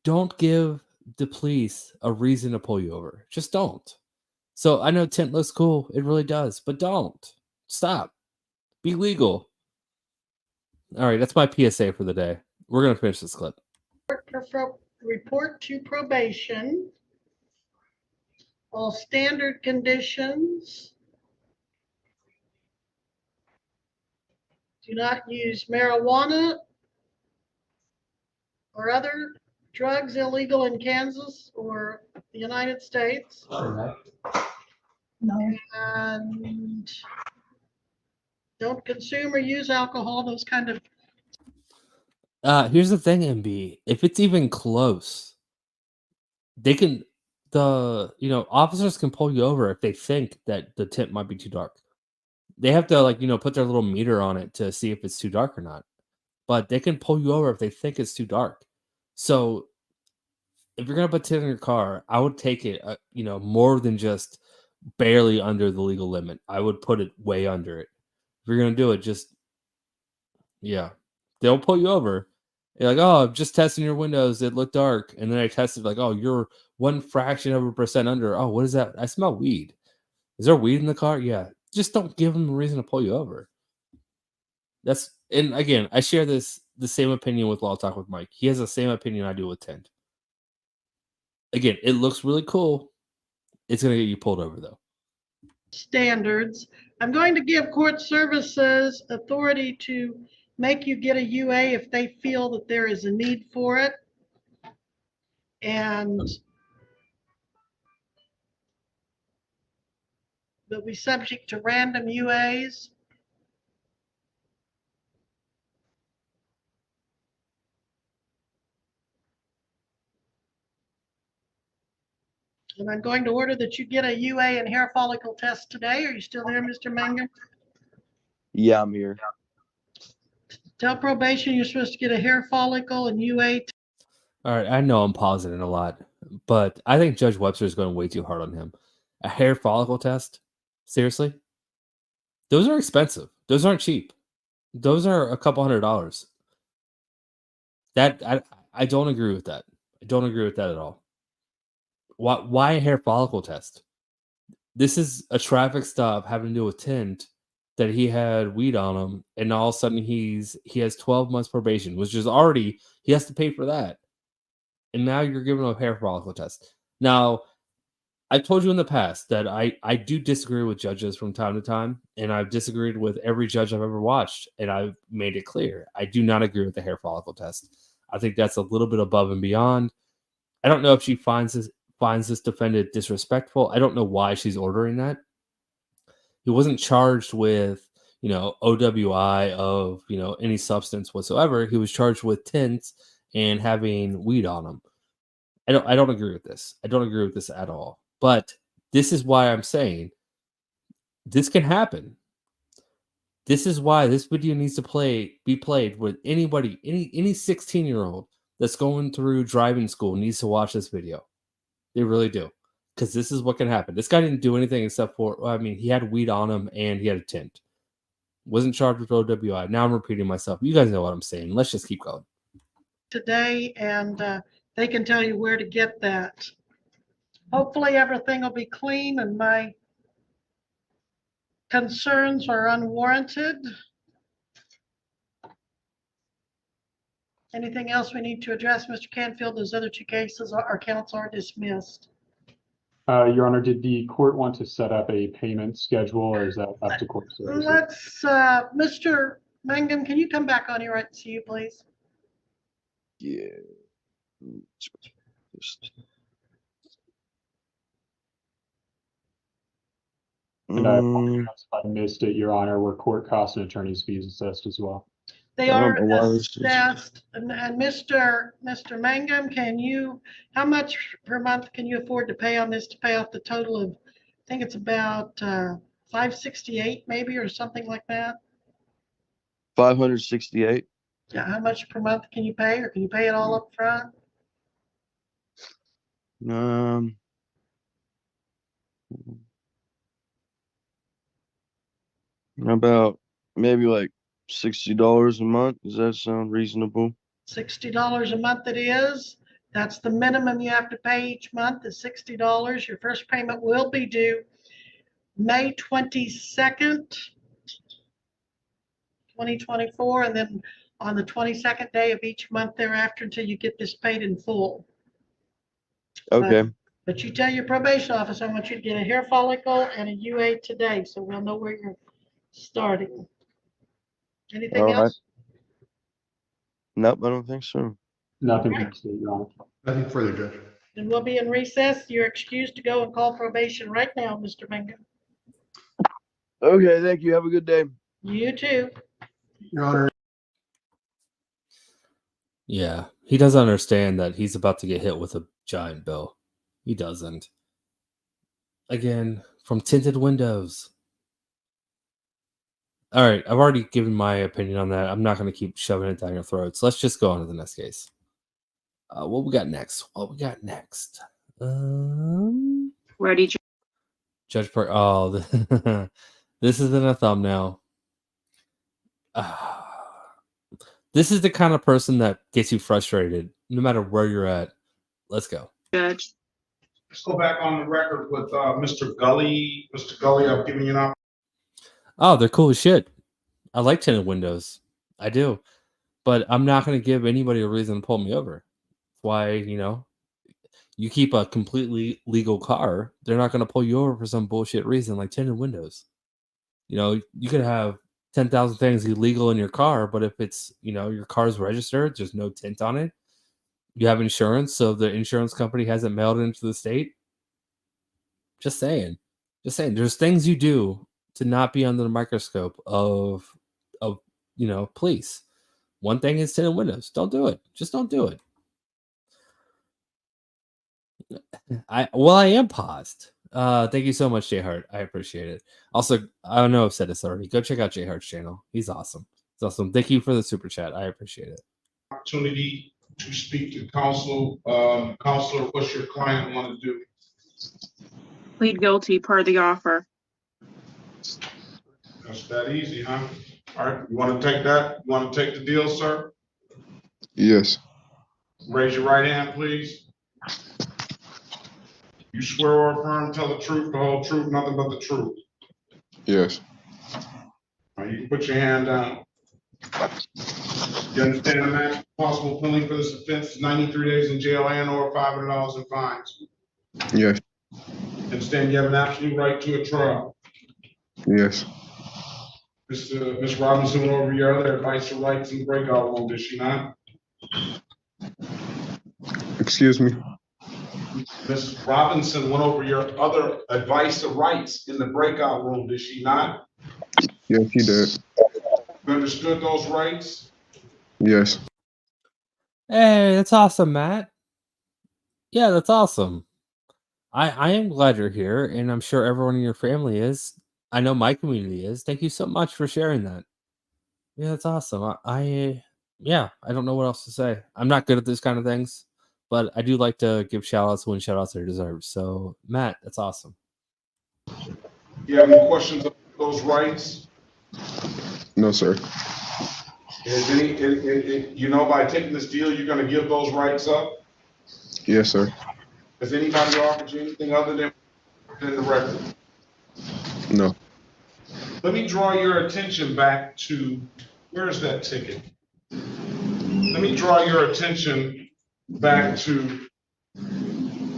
A: don't give the police a reason to pull you over. Just don't. So I know tint looks cool. It really does. But don't. Stop. Be legal. All right, that's my PSA for the day. We're going to finish this clip.
O: Report to probation. All standard conditions. Do not use marijuana or other drugs illegal in Kansas or the United States.
I: No.
O: And don't consume or use alcohol, those kind of.
A: Here's the thing, MB. If it's even close, they can, officers can pull you over if they think that the tint might be too dark. They have to, put their little meter on it to see if it's too dark or not. But they can pull you over if they think it's too dark. So if you're going to put tint in your car, I would take it, more than just barely under the legal limit. I would put it way under it. If you're going to do it, they'll pull you over. You're like, oh, I'm just testing your windows. It looked dark. And then I tested like, oh, you're 0.1% under. Oh, what is that? I smell weed. Is there weed in the car? Yeah. Just don't give them a reason to pull you over. And again, I share the same opinion with Law Talk with Mike. He has the same opinion I do with tint. Again, it looks really cool. It's going to get you pulled over though.
O: Standards. I'm going to give court services authority to make you get a UA if they feel that there is a need for it. And they'll be subject to random UAs. And I'm going to order that you get a UA and hair follicle test today. Are you still there, Mr. Mangum?
Q: Yeah, I'm here.
O: Tell probation you're supposed to get a hair follicle and UA.
A: All right, I know I'm pausing it a lot, but I think Judge Webster is going way too hard on him. A hair follicle test? Seriously? Those are expensive. Those aren't cheap. Those are a couple $100. I don't agree with that. I don't agree with that at all. Why a hair follicle test? This is a traffic stop having to do with tint that he had weed on him, and all of a sudden he has 12 months probation, which is already, he has to pay for that. And now you're giving him a hair follicle test. Now, I've told you in the past that I do disagree with judges from time to time, and I've disagreed with every judge I've ever watched, and I've made it clear. I do not agree with the hair follicle test. I think that's a little bit above and beyond. I don't know if she finds this defendant disrespectful. I don't know why she's ordering that. He wasn't charged with, OWI of, any substance whatsoever. He was charged with tints and having weed on him. I don't agree with this. I don't agree with this at all. But this is why I'm saying this can happen. This is why this video needs to be played with anybody, any 16-year-old that's going through driving school needs to watch this video. They really do. Because this is what can happen. This guy didn't do anything except for, he had weed on him and he had a tint. Wasn't charged with OWI. Now I'm repeating myself. You guys know what I'm saying. Let's just keep going.
O: Today, and they can tell you where to get that. Hopefully everything will be clean and my concerns are unwarranted. Anything else we need to address, Mr. Canfield? Those other two cases, our counts are dismissed.
R: Your Honor, did the court want to set up a payment schedule, or is that up to court services?
O: Let's, Mr. Mangum, can you come back on here? I can see you, please.
Q: Yeah.
R: And I apologize if I missed it, Your Honor. Were court costs and attorney's fees assessed as well?
O: They are assessed. And Mr. Mangum, how much per month can you afford to pay on this to pay off the total of, I think it's about $568 maybe, or something like that?
Q: 568.
O: Yeah, how much per month can you pay, or can you pay it all up front?
Q: About maybe like $60 a month. Does that sound reasonable?
O: $60 a month it is. That's the minimum you have to pay each month is $60. Your first payment will be due May 22nd, 2024, and then on the 22nd day of each month thereafter until you get this paid in full.
Q: Okay.
O: But you tell your probation officer, I want you to get a hair follicle and a UA today, so we'll know where you're starting. Anything
Q: All right.
O: else?
Q: Nope, I don't think so.
R: Nothing,
O: Right.
R: Your Honor.
P: Nothing further, Judge.
O: And we'll be in recess. You're excused to go and call probation right now, Mr. Mangum.
Q: Okay, thank you. Have a good day.
O: You too.
P: Your Honor.
A: Yeah, he doesn't understand that he's about to get hit with a giant bill. He doesn't. Again, from tinted windows. All right, I've already given my opinion on that. I'm not going to keep shoving it down your throats. Let's just go on to the next case. What we got next?
S: Ready,
A: Judge Park. Oh, this isn't a thumbnail. This is the kind of person that gets you frustrated, no matter where you're at. Let's go.
S: Judge.
F: Let's go back on the record with Mr. Gully. Mr. Gully, I've given you an
A: Oh, they're cool as shit. I like tinted windows. I do. But I'm not going to give anybody a reason to pull me over. That's why, you keep a completely legal car, they're not going to pull you over for some bullshit reason like tinted windows. You could have 10,000 things illegal in your car, but if it's, your car's registered, there's no tint on it. You have insurance, so the insurance company hasn't mailed it into the state. Just saying. There's things you do to not be under the microscope of police. One thing is tinted windows. Don't do it. Just don't do it. I am paused. Thank you so much, Jay Hart. I appreciate it. Also, I don't know if I've said this already. Go check out Jay Hart's channel. He's awesome. It's awesome. Thank you for the super chat. I appreciate it.
F: opportunity to speak to counsel. Counselor, what's your client want to do?
S: Plead guilty per the offer.
F: That's that easy, huh? All right, you want to take that? You want to take the deal, sir?
T: Yes.
F: Raise your right hand, please. You swear or affirm, tell the truth, the whole truth, nothing but the truth.
T: Yes.
F: All right, you can put your hand down. You understand the maximum possible penalty for this offense is 93 days in jail and or $500 in fines.
T: Yes.
F: Understand you have an absolute right to a trial.
T: Yes.
F: Ms. Robinson went over your other advice or rights in the breakout room, did she not?
T: Excuse me.
U: Ms. Robinson went over your other advice of rights in the breakout room, did she not?
T: Yes, he did.
U: You understood those rights?
T: Yes.
A: Hey, that's awesome, Matt. Yeah, that's awesome. I am glad you're here, and I'm sure everyone in your family is. I know my community is. Thank you so much for sharing that. Yeah, that's awesome. Yeah, I don't know what else to say. I'm not good at these kind of things, but I do like to give shout outs when shout outs are deserved. So, Matt, that's awesome.
U: You have any questions about those rights?
T: No, sir.
U: Is you know, by taking this deal, you're gonna give those rights up?
T: Yes, sir.
U: Has anybody offered you anything other than the record?
T: No.
U: Let me draw your attention back to, where's that ticket? Let me draw your attention back to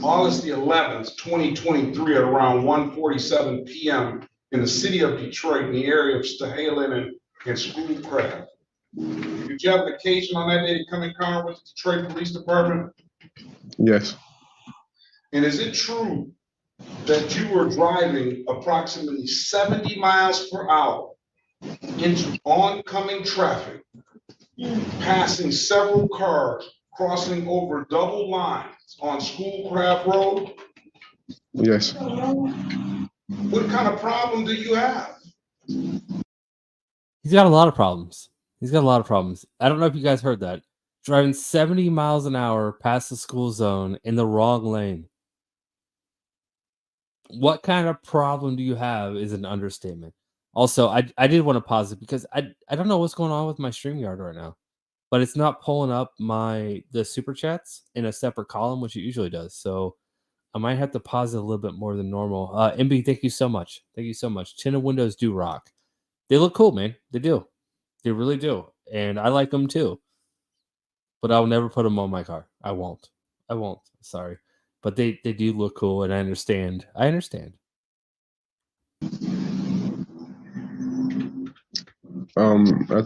U: August the 11th, 2023 at around 1:47 p.m. in the city of Detroit in the area of Stahalin and Schoolcraft. Did you have an occasion on that day to come in contact with the Detroit Police Department?
T: Yes.
U: And is it true that you were driving approximately 70 miles per hour into oncoming traffic, passing several cars, crossing over double lines on Schoolcraft Road?
T: Yes.
U: What kind of problem do you have?
A: He's got a lot of problems. He's got a lot of problems. I don't know if you guys heard that. Driving 70 miles an hour past the school zone in the wrong lane. What kind of problem do you have is an understatement. Also, I did want to pause it because I don't know what's going on with my StreamYard right now, but it's not pulling up the super chats in a separate column, which it usually does. So I might have to pause it a little bit more than normal. MB, thank you so much. Thank you so much. Tinted windows do rock. They look cool, man. They do. They really do. And I like them too. But I'll never put them on my car. I won't. Sorry. But they do look cool, and I understand. I understand.
T: At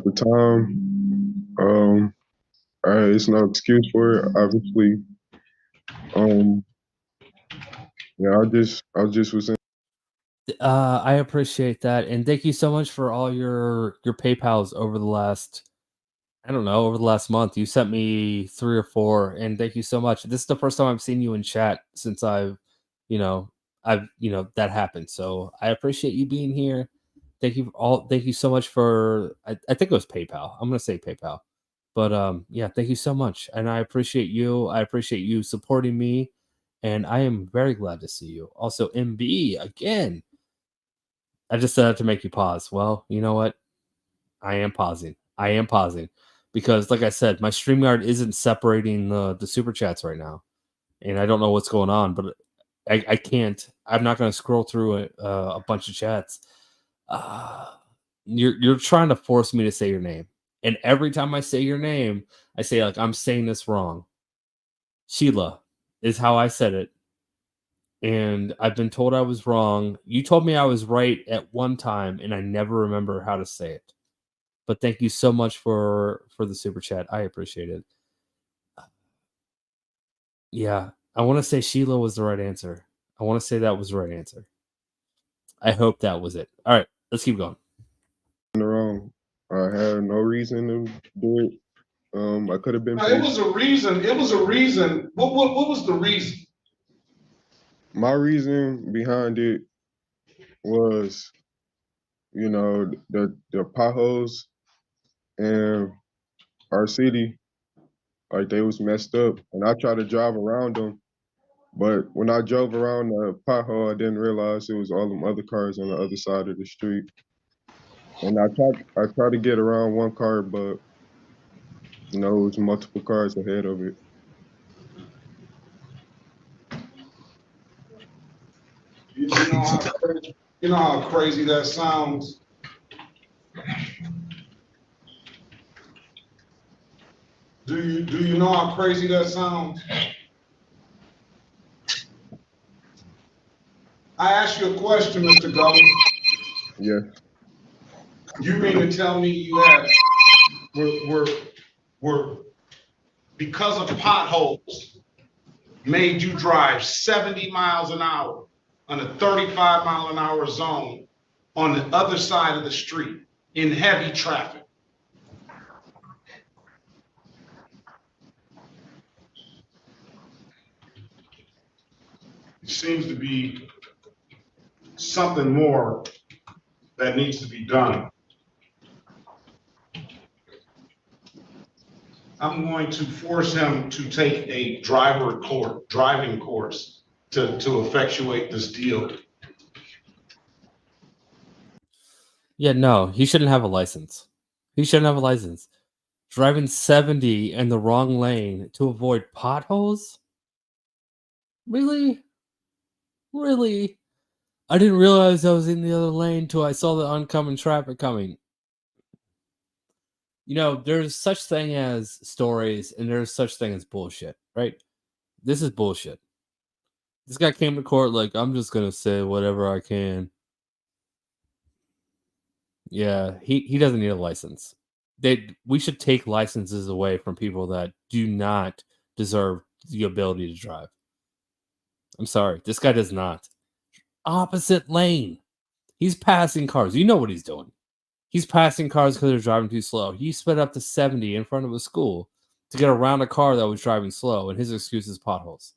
T: the time, it's no excuse for it. Obviously, yeah, I just was in.
A: I appreciate that, and thank you so much for all your PayPal's over the last, I don't know, over the last month. You sent me 3 or 4, and thank you so much. This is the first time I've seen you in chat since that happened. So I appreciate you being here. Thank you so much for, I think it was PayPal. I'm gonna say PayPal. But yeah, thank you so much. And I appreciate you. I appreciate you supporting me. And I am very glad to see you. Also, MB, again. I just said that to make you pause. Well, you know what? I am pausing. Because like I said, my StreamYard isn't separating the super chats right now. And I don't know what's going on, but I can't. I'm not going to scroll through a bunch of chats. You're trying to force me to say your name. And every time I say your name, I say, like, I'm saying this wrong. Sheila is how I said it. And I've been told I was wrong. You told me I was right at one time, and I never remember how to say it. But thank you so much for the super chat. I appreciate it. Yeah, I want to say Sheila was the right answer. I want to say that was the right answer. I hope that was it. All right, let's keep going.
T: Wrong. I had no reason to do it. I could have been.
U: It was a reason. What was the reason?
T: My reason behind it was, the potholes in our city, like they was messed up, and I tried to drive around them. But when I drove around the pothole, I didn't realize it was all them other cars on the other side of the street. And I tried to get around one car, but it was multiple cars ahead of it.
U: You know how crazy that sounds? Do you know how crazy that sounds? I asked you a question, Mr. Gully.
T: Yes.
U: You mean to tell me you had were because of potholes, made you drive 70 miles an hour on a 35 mile an hour zone on the other side of the street in heavy traffic. It seems to be something more that needs to be done. I'm going to force him to take a driving course to effectuate this deal.
A: Yeah, no, he shouldn't have a license. He shouldn't have a license. Driving 70 in the wrong lane to avoid potholes? Really? Really? I didn't realize I was in the other lane till I saw the oncoming traffic coming. You know, there's such thing as stories and there's such thing as bullshit, right? This is bullshit. This guy came to court like, I'm just gonna say whatever I can. Yeah, he doesn't need a license. We should take licenses away from people that do not deserve the ability to drive. I'm sorry, this guy does not. Opposite lane. He's passing cars. You know what he's doing. He's passing cars because they're driving too slow. He sped up to 70 in front of a school to get around a car that was driving slow, and his excuse is potholes.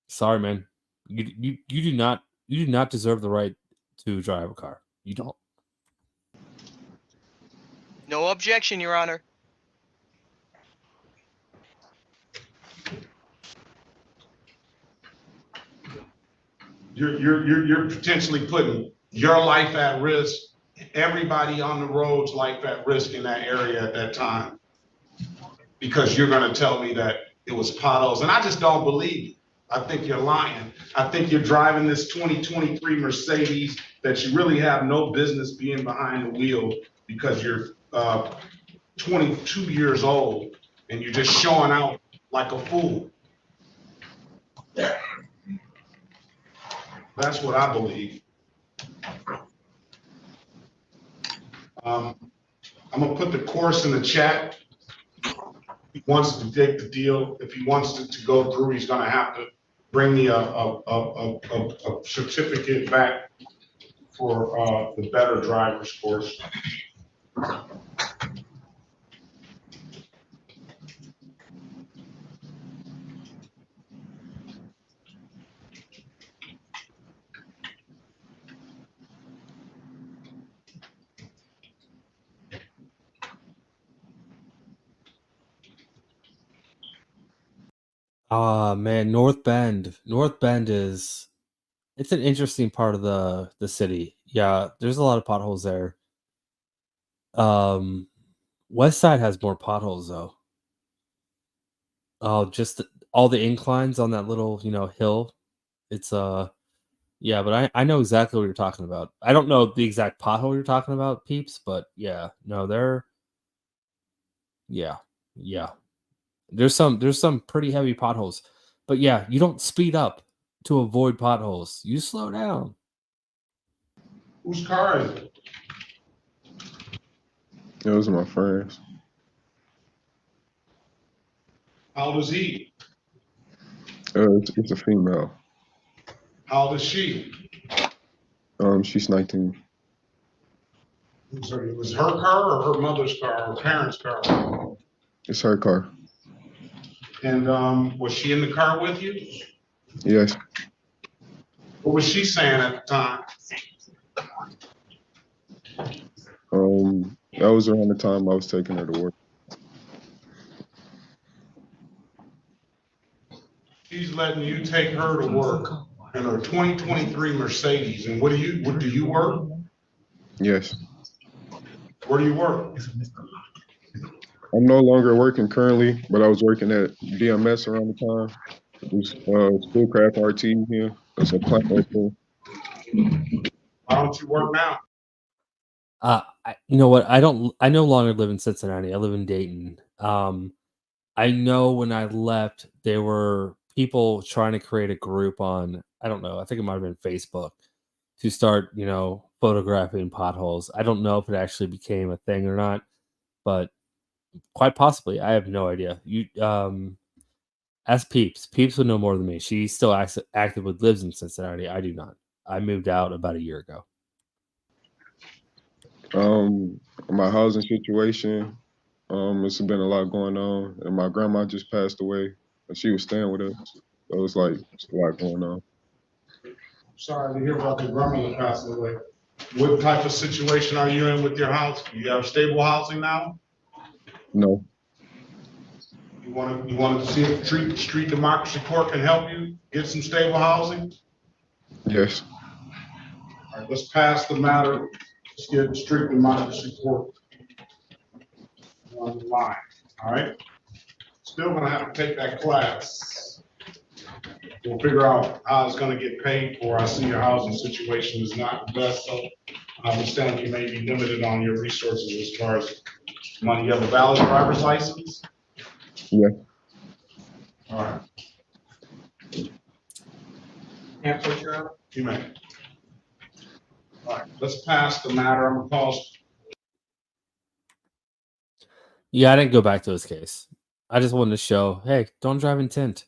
A: Sorry, man. You do not deserve the right to drive a car. You don't.
B: No objection, Your Honor.
U: You're potentially putting your life at risk, everybody on the road's life at risk in that area at that time, because you're going to tell me that it was potholes, and I just don't believe you. I think you're lying. I think you're driving this 2023 Mercedes that you really have no business being behind the wheel because you're 22 years old and you're just showing out like a fool. That's what I believe. I'm gonna put the course in the chat. If he wants to take the deal, if he wants to go through, he's gonna have to bring me a certificate back for the better driver's course.
A: Ah, man, North Bend. North Bend is it's an interesting part of the city. Yeah, there's a lot of potholes there. Um West Side has more potholes though. Oh, just all the inclines on that little, hill. It's yeah, but I know exactly what you're talking about. I don't know the exact pothole you're talking about, peeps, but yeah, no, yeah, yeah. There's some pretty heavy potholes. But yeah, you don't speed up to avoid potholes. You slow down.
U: Whose car is it?
T: It was my friend's.
U: How old is he?
T: It's a female.
U: How old is she?
T: She's 19.
U: It was her car or her mother's car or her parents' car?
T: It's her car.
U: And was she in the car with you?
T: Yes.
U: What was she saying at the time?
T: That was around the time I was taking her to work.
U: She's letting you take her to work in her 2023 Mercedes. And what do you work?
T: Yes.
U: Where do you work?
T: I'm no longer working currently, but I was working at DMS around the time. It was Schoolcraft RT here. That's a plant worker.
U: Why don't you work now?
A: You know what? I no longer live in Cincinnati. I live in Dayton. I know when I left, there were people trying to create a group on, I don't know, I think it might have been Facebook to start, photographing potholes. I don't know if it actually became a thing or not, but quite possibly. I have no idea. Ask Peeps. Peeps would know more than me. She still actively lives in Cincinnati. I do not. I moved out about a year ago.
T: My housing situation, it's been a lot going on, and my grandma just passed away, and she was staying with us. So it was like it's a lot going on.
U: Sorry to hear about your grandmother passing away. What type of situation are you in with your house? You have stable housing now?
T: No.
U: You want to see if Street Democracy Court can help you get some stable housing?
T: Yes.
U: All right, let's pass the matter. Let's get Street Democracy Court on the line. All right. Still gonna have to take that class. We'll figure out how it's gonna get paid for. I see your housing situation is not the best, so I understand you may be limited on your resources as far as money. You have a valid driver's license?
T: Yeah.
U: All right. Answer, Sheriff? You may. All right, let's pass the matter. I'm gonna pause.
A: Yeah, I didn't go back to his case. I just wanted to show, hey, don't drive in tint.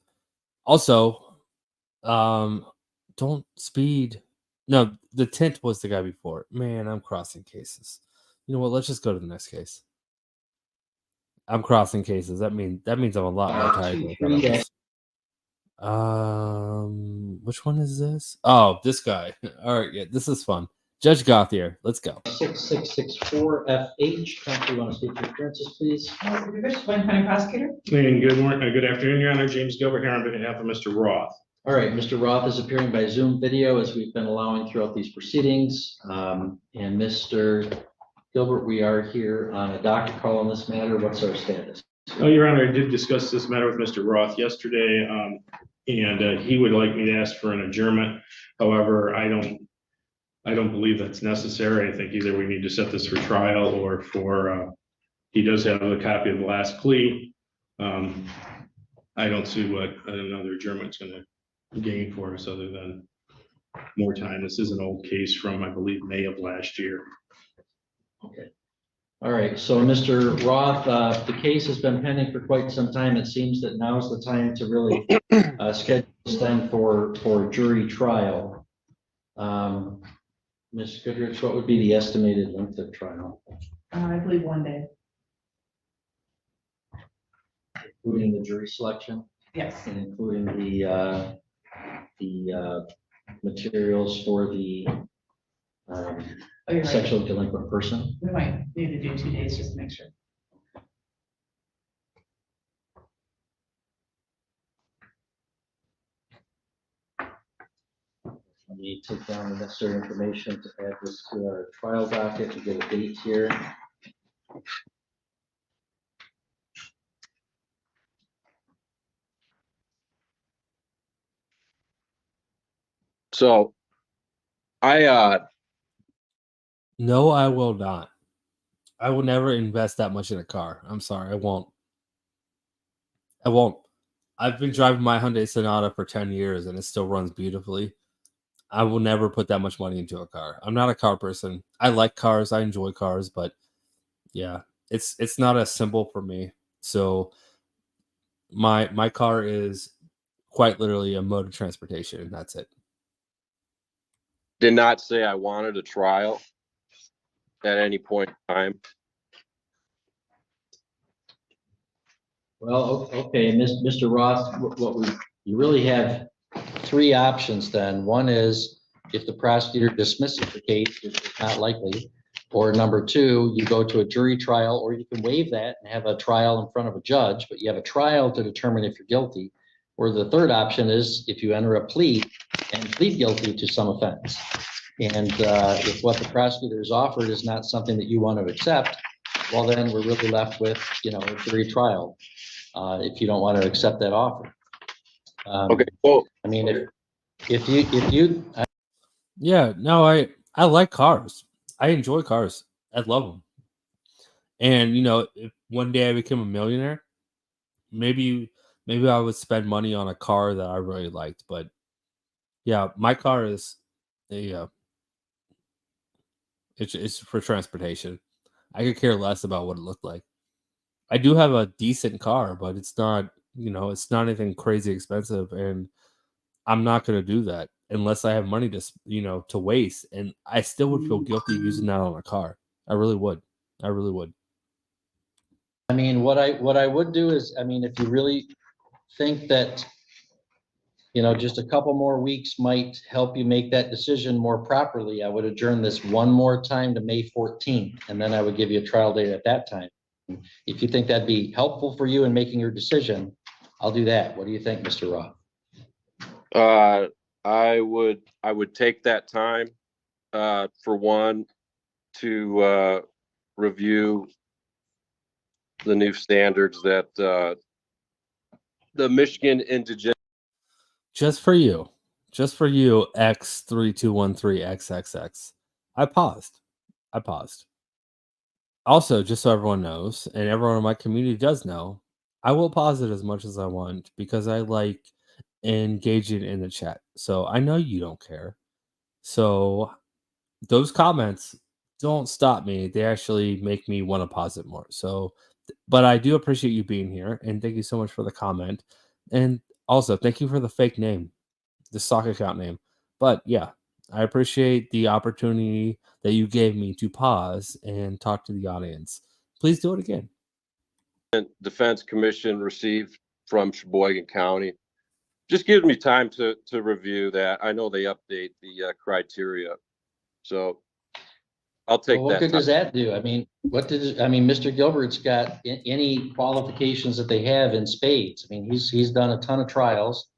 A: Also, don't speed. No, the tint was the guy before. Man, I'm crossing cases. You know what? Let's just go to the next case. I'm crossing cases. That means I'm a lot more tired than I thought I was. Which one is this? Oh, this guy. All right, yeah, this is fun. Judge Gauthier, let's go.
C: 6664FH. Counsel, you want to speak to appearances, please?
V: Wayne County Prosecutor.
W: And good morning, good afternoon, Your Honor. James Gilbert here on behalf of Mr. Roth.
C: All right, Mr. Roth is appearing by Zoom video as we've been allowing throughout these proceedings. And Mr. Gilbert, we are here on a docket call on this matter. What's our status?
W: Oh, Your Honor, I did discuss this matter with Mr. Roth yesterday, and he would like me to ask for an adjournment. However, I don't believe that's necessary. I think either we need to set this for trial or for, he does have a copy of the last plea. I don't see what another adjournment's gonna gain for us other than more time. This is an old case from, I believe, May of last year.
C: Okay. All right, so Mr. Roth, the case has been pending for quite some time. It seems that now is the time to really schedule this then for jury trial. Ms. Goodrich, what would be the estimated length of trial?
V: I believe 1 day.
C: Including the jury selection?
V: Yes.
C: And including the materials for the
V: right.
C: sexually delinquent person?
V: We might need to do 2 days just to make sure.
C: Let me take down the necessary information to add this to our trial docket to get a date here.
Q: So
A: No, I will not. I will never invest that much in a car. I'm sorry, I won't. I've been driving my Hyundai Sonata for 10 years and it still runs beautifully. I will never put that much money into a car. I'm not a car person. I like cars, I enjoy cars, but yeah, it's not as simple for me. So my car is quite literally a mode of transportation, and that's it.
Q: did not say I wanted a trial at any point in time.
C: Well, okay, Mr. Roth, you really have three options then. One is if the prosecutor dismisses the case, which is not likely, or number two, you go to a jury trial, or you can waive that and have a trial in front of a judge, but you have a trial to determine if you're guilty. Or the third option is if you enter a plea and plead guilty to some offense. And if what the prosecutor has offered is not something that you want to accept, well, then we're really left with, a jury trial. If you don't want to accept that offer.
Q: Okay, well,
C: I mean, if you.
A: Yeah, no, I like cars. I enjoy cars. I love them. And if one day I became a millionaire, maybe I would spend money on a car that I really liked. But yeah, my car is it's for transportation. I could care less about what it looked like. I do have a decent car, but it's not You know, it's not anything crazy expensive, and I'm not going to do that unless I have money to, you know, to waste. And I still would feel guilty using that on a car. I really would. I really would.
C: I mean, what I would do is, I mean, if you really think that, you know, just a couple more weeks might help you make that decision more properly, I would adjourn this one more time to May 14th, and then I would give you a trial date at that time. If you think that'd be helpful for you in making your decision, I'll do that. What do you think, Mr. Roth?
G: I would take that time, for one, to review the new standards that the Michigan Indigent.
A: Just for you, X3213XXX. I paused. Also, just so everyone knows, and everyone in my community does know, I will pause it as much as I want because I like engaging in the chat. So I know you don't care. So those comments don't stop me. They actually make me want to pause it more. So, but I do appreciate you being here, and thank you so much for the comment. And also, thank you for the fake name, the stock account name. But yeah, I appreciate the opportunity that you gave me to pause and talk to the audience. Please do it again.
G: Defense Commission received from Sheboygan County. Just gives me time to review that. I know they update the criteria, so I'll take
C: Well, what good does that do? I mean, Mr. Gilbert's got any qualifications that they have in spades. I mean, he's done a ton of trials.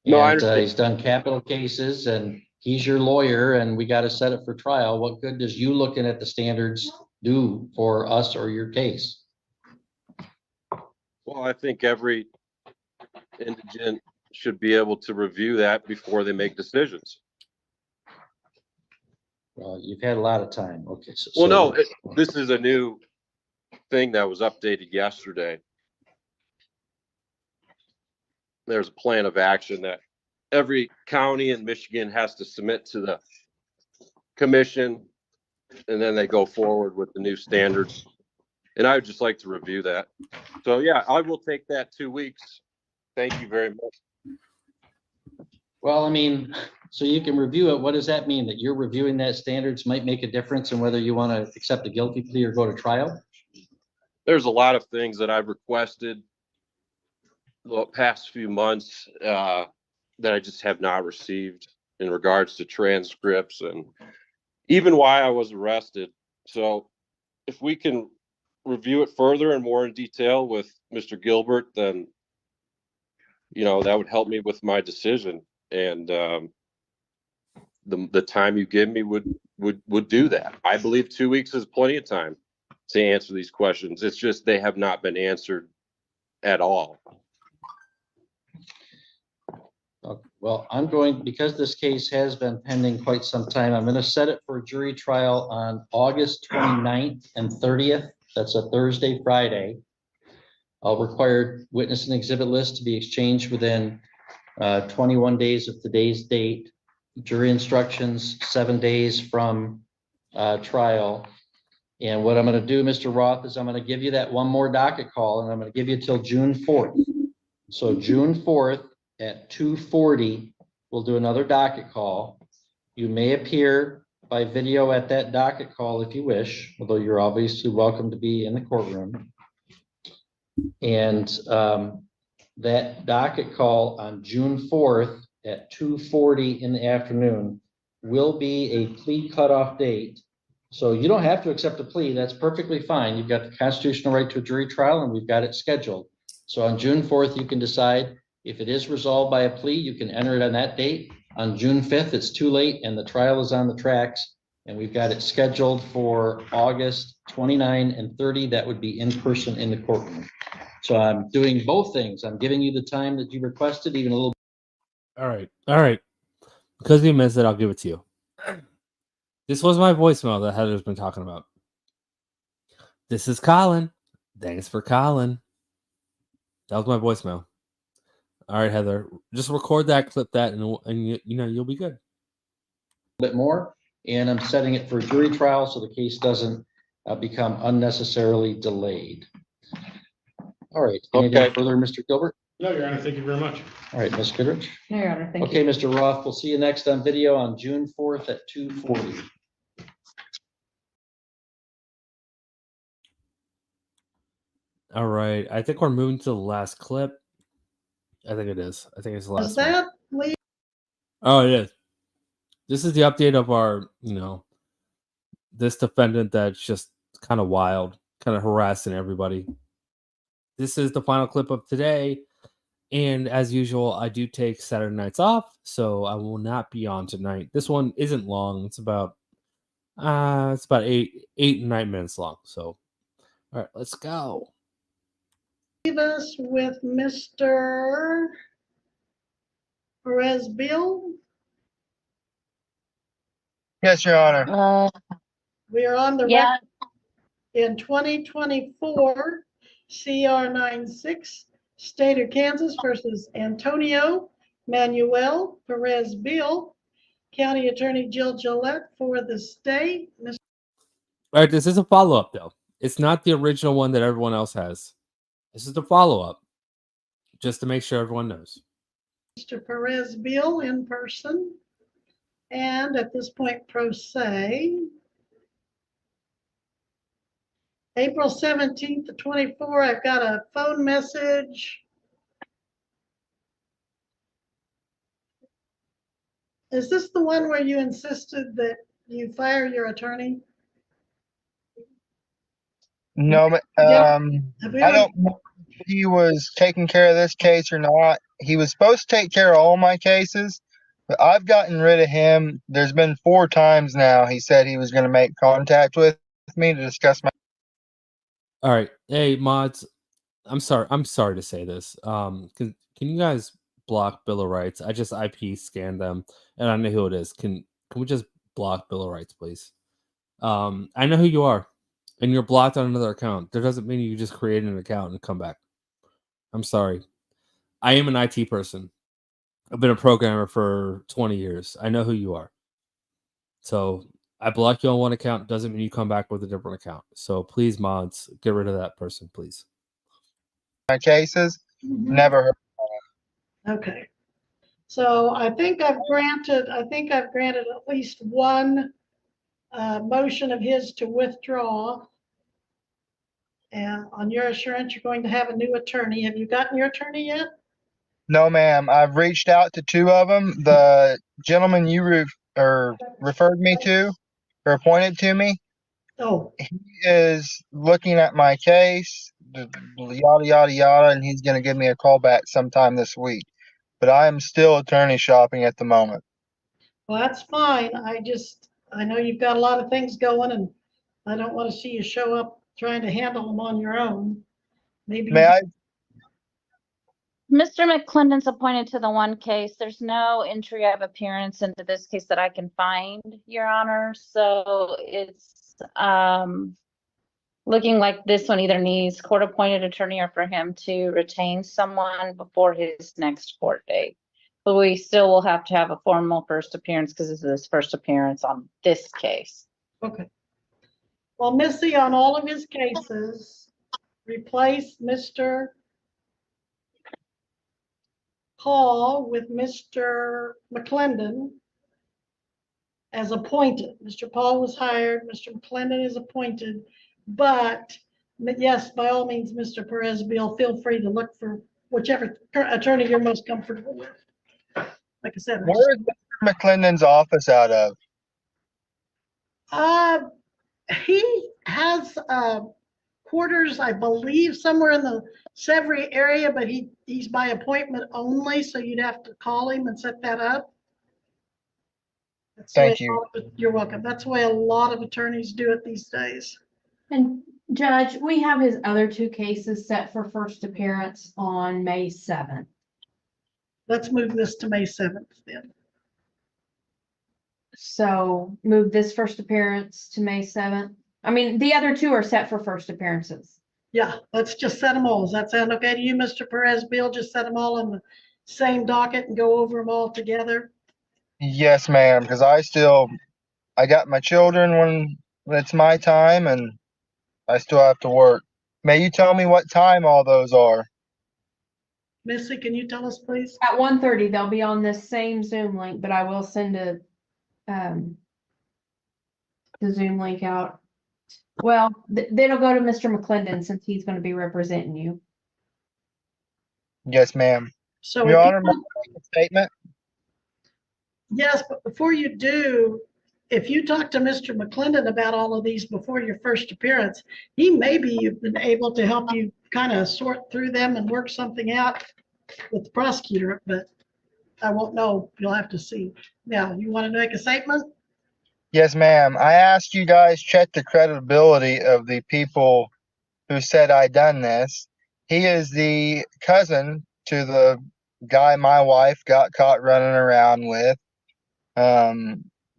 G: No, I
C: And
G: understand.
C: he's done capital cases, and he's your lawyer, and we got to set it for trial. What good does you looking at the standards do for us or your case?
G: Well, I think every indigent should be able to review that before they make decisions.
C: Well, you've had a lot of time. Okay.
G: Well, no, this is a new thing that was updated yesterday. There's a plan of action that every county in Michigan has to submit to the commission, and then they go forward with the new standards. And I would just like to review that. So yeah, I will take that 2 weeks. Thank you very much.
C: Well, I mean, so you can review it. What does that mean? That you're reviewing that standards might make a difference in whether you want to accept a guilty plea or go to trial?
G: There's a lot of things that I've requested the past few months that I just have not received in regards to transcripts and even why I was arrested. So if we can review it further and more in detail with Mr. Gilbert, then, you know, that would help me with my decision. And the time you give me would do that. I believe 2 weeks is plenty of time to answer these questions. It's just they have not been answered at all.
C: Well, because this case has been pending quite some time, I'm going to set it for a jury trial on August 29th and 30th. That's a Thursday, Friday. I'll require witness and exhibit list to be exchanged within 21 days of today's date. Jury instructions, 7 days from trial. And what I'm going to do, Mr. Roth, is I'm going to give you that one more docket call, and I'm going to give you till June 4th. So June 4th at 2:40, we'll do another docket call. You may appear by video at that docket call if you wish, although you're obviously welcome to be in the courtroom. And that docket call on June 4th at 2:40 in the afternoon will be a plea cutoff date. So you don't have to accept a plea. That's perfectly fine. You've got the constitutional right to a jury trial, and we've got it scheduled. So on June 4th, you can decide if it is resolved by a plea, you can enter it on that date. On June 5th, it's too late and the trial is on the tracks, and we've got it scheduled for August 29 and 30. That would be in person in the courtroom. So I'm doing both things. I'm giving you the time that you requested, even a little.
A: All right. Because you missed it, I'll give it to you. This was my voicemail that Heather's been talking about. This is Colin. Thanks for Colin. That was my voicemail. All right, Heather, just record that, clip that, and you know, you'll be good.
C: A bit more, and I'm setting it for a jury trial so the case doesn't become unnecessarily delayed. All right. Anything further, Mr. Gilbert?
W: No, Your Honor, thank you very much.
C: All right, Ms. Goodrich.
V: No, Your Honor, thank
C: Okay,
V: you.
C: Mr. Roth, we'll see you next on video on June 4th at 2:40.
A: All right. I think we're moving to the last clip. I think it is. I think it's the last
O: Is
A: one.
O: that Lee?
A: Oh, it is. This is the update of our, this defendant that's just kind of wild, kind of harassing everybody. This is the final clip of today. And as usual, I do take Saturday nights off, so I will not be on tonight. This one isn't long. It's about 8-9 minutes long. So, all right, let's go.
O: Leave us with Mr. Perez Bill.
E: Yes, Your Honor.
O: We are on the
E: Yeah.
O: record in 2024 CR 96 State of Kansas versus Antonio Manuel Perez Bill, County Attorney Jill Gillette for the state.
A: All right, this is a follow-up, though. It's not the original one that everyone else has. This is the follow-up, just to make sure everyone knows.
O: Mr. Perez Bill in person. And at this point, pro se. April 17th to 24, I've got a phone message. Is this the one where you insisted that you fire your attorney?
E: No,
O: Have we
E: I don't know if he was taking care of this case or not. He was supposed to take care of all my cases, but I've gotten rid of him. There's been 4 times now he said he was going to make contact with me to discuss my.
A: All right, hey mods, I'm sorry to say this. Can you guys block Bill of Rights? I just IP scanned them, and I know who it is. Can we just block Bill of Rights, please? I know who you are, and you're blocked on another account. That doesn't mean you just create an account and come back. I'm sorry. I am an IT person. I've been a programmer for 20 years. I know who you are. So I block you on one account, doesn't mean you come back with a different account. So please, mods, get rid of that person, please.
E: My cases. Never heard.
O: Okay. So I think I've granted at least one motion of his to withdraw. And on your assurance, you're going to have a new attorney. Have you gotten your attorney yet?
E: No, ma'am. I've reached out to 2 of them. The gentleman you referred me to or appointed to me.
O: Oh.
E: He is looking at my case, yada, yada, yada, and he's going to give me a call back sometime this week. But I am still attorney shopping at the moment.
O: Well, that's fine. I know you've got a lot of things going, and I don't want to see you show up trying to handle them on your own. Maybe.
E: May I?
H: Mr. McClendon's appointed to the one case. There's no entry of appearance into this case that I can find, Your Honor. So it's looking like this one either needs court-appointed attorney or for him to retain someone before his next court date. But we still will have to have a formal first appearance because this is his first appearance on this case.
O: Okay. Well, Missy, on all of his cases, replace Mr. Paul with Mr. McClendon as appointed. Mr. Paul was hired, Mr. McClendon is appointed, but yes, by all means, Mr. Perez Bill, feel free to look for whichever attorney you're most comfortable with. Like I said.
E: Where is Mr. McClendon's office out of?
O: He has quarters, I believe, somewhere in the Severy area, but he's by appointment only, so you'd have to call him and set that up.
E: Thank you.
O: You're welcome. That's the way a lot of attorneys do it these days.
L: And Judge, we have his other 2 cases set for first appearance on May 7th.
O: Let's move this to May 7th then.
L: So move this first appearance to May 7th. I mean, the other 2 are set for first appearances.
O: Yeah, let's just set them all. Does that sound okay to you, Mr. Perez Bill? Just set them all on the same docket and go over them all together?
E: Yes, ma'am, because I got my children when it's my time, and I still have to work. May you tell me what time all those are?
O: Missy, can you tell us, please?
L: At 1:30, they'll be on this same Zoom link, but I will send the Zoom link out. Well, then it'll go to Mr. McClendon since he's going to be representing you.
E: Yes, ma'am.
O: So
E: Your
O: if
E: Honor, may I
O: you,
E: make a statement?
O: yes, but before you do, if you talk to Mr. McClendon about all of these before your first appearance, he may be been able to help you kind of sort through them and work something out with the prosecutor, but I won't know. You'll have to see. Now, you want to make a statement?
E: Yes, ma'am. I asked you guys check the credibility of the people who said I done this. He is the cousin to the guy my wife got caught running around with.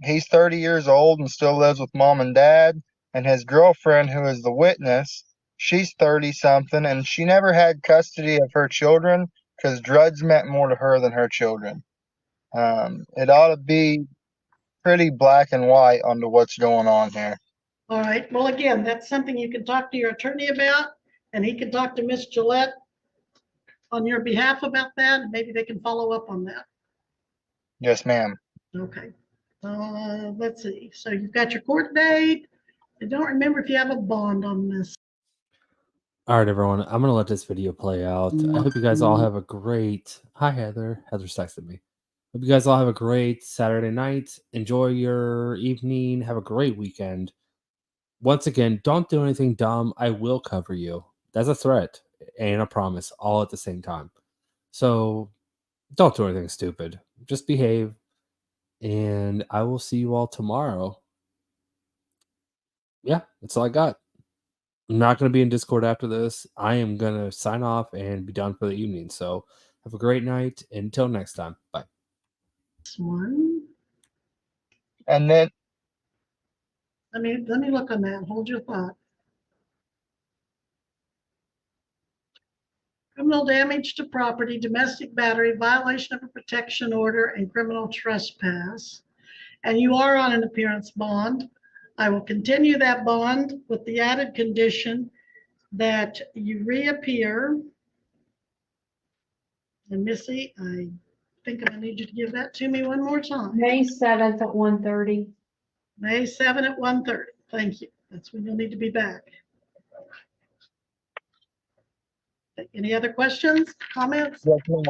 E: He's 30 years old and still lives with mom and dad. And his girlfriend, who is the witness, she's 30 something and she never had custody of her children because drugs meant more to her than her children. It ought to be pretty black and white onto what's going on here.
O: All right. Well, again, that's something you can talk to your attorney about, and he can talk to Miss Gillette on your behalf about that. And maybe they can follow up on that.
E: Yes, ma'am.
O: Okay. Let's see. So you've got your court date. I don't remember if you have a bond on this.
A: All right, everyone. I'm gonna let this video play out. I hope you guys all have a great. Hi, Heather. Heather's texted me. Hope you guys all have a great Saturday night. Enjoy your evening. Have a great weekend. Once again, don't do anything dumb. I will cover you. That's a threat and a promise all at the same time. So don't do anything stupid. Just behave. And I will see you all tomorrow. Yeah, that's all I got. I'm not going to be in Discord after this. I am going to sign off and be done for the evening. So have a great night. Until next time. Bye.
O: This one.
E: And then
O: Let me look on that. Hold your thought. Criminal damage to property, domestic battery, violation of a protection order, and criminal trespass. And you are on an appearance bond. I will continue that bond with the added condition that you reappear. And Missy, I think I'm gonna need you to give that to me one more time.
L: May 7th at 1:30.
O: May 7 at 1:30. Thank you. That's when you'll need to be back. Any other questions, comments?
E: yes, ma'am.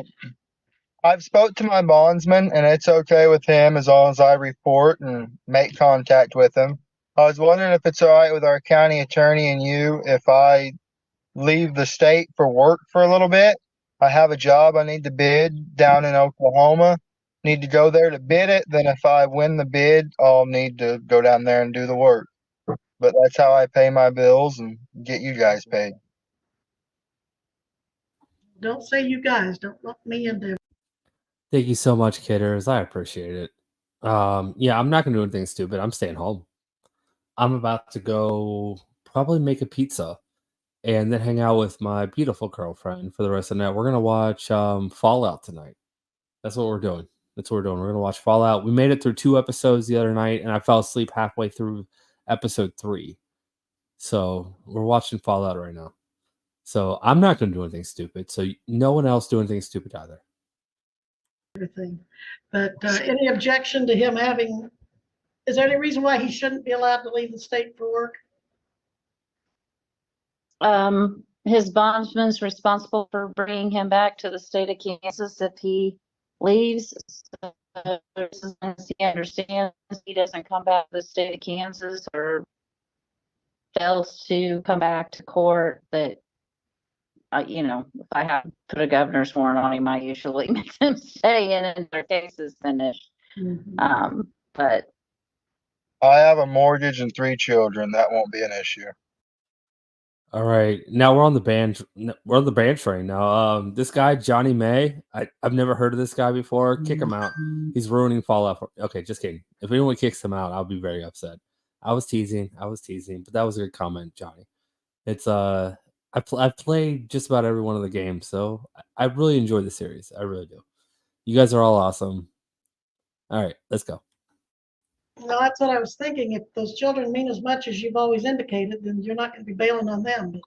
E: I've spoke to my bondsman and it's okay with him as long as I report and make contact with him. I was wondering if it's all right with our county attorney and you if I leave the state for work for a little bit. I have a job I need to bid down in Oklahoma. Need to go there to bid it. Then if I win the bid, I'll need to go down there and do the work. But that's how I pay my bills and get you guys paid.
O: Don't say you guys. Don't look me into.
A: Thank you so much, kidders. I appreciate it. Yeah, I'm not going to do anything stupid. I'm staying home. I'm about to go probably make a pizza and then hang out with my beautiful girlfriend for the rest of the night. We're going to watch Fallout tonight. That's what we're doing. That's what we're doing. We're going to watch Fallout. We made it through 2 episodes the other night, and I fell asleep halfway through episode 3. So we're watching Fallout right now. So I'm not going to do anything stupid. So no one else do anything stupid either.
O: Everything. But any objection to him having, is there any reason why he shouldn't be allowed to leave the state for work?
H: His bondsman's responsible for bringing him back to the state of Kansas if he leaves. So as long as he understands he doesn't come back to the state of Kansas or fails to come back to court, that if I have to put a governor's warrant on him, I usually make them stay in until their case is finished. But
E: I have a mortgage and 3 children. That won't be an issue.
A: All right, now we're on the band. We're on the band train now. This guy Johnny May, I've never heard of this guy before. Kick him out. He's ruining Fallout. Okay, just kidding. If anyone kicks him out, I'll be very upset. I was teasing, but that was a good comment, Johnny. It's I've played just about every one of the games, so I really enjoy the series. I really do. You guys are all awesome. All right, let's go.
O: Well, that's what I was thinking. If those children mean as much as you've always indicated, then you're not going to be bailing on them. But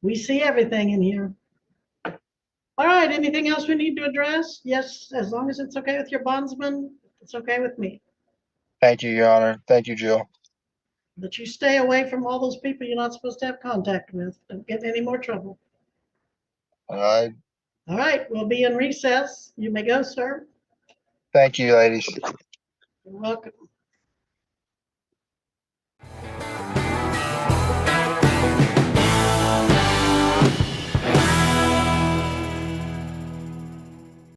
O: we see everything in here. All right, anything else we need to address? Yes, as long as it's okay with your bondsman, it's okay with me.
E: Thank you, Your Honor. Thank you, Jill.
O: But you stay away from all those people you're not supposed to have contact with. Don't get in any more trouble.
E: I
O: All right, we'll be in recess. You may go, sir.
E: thank you, ladies.
O: You're welcome.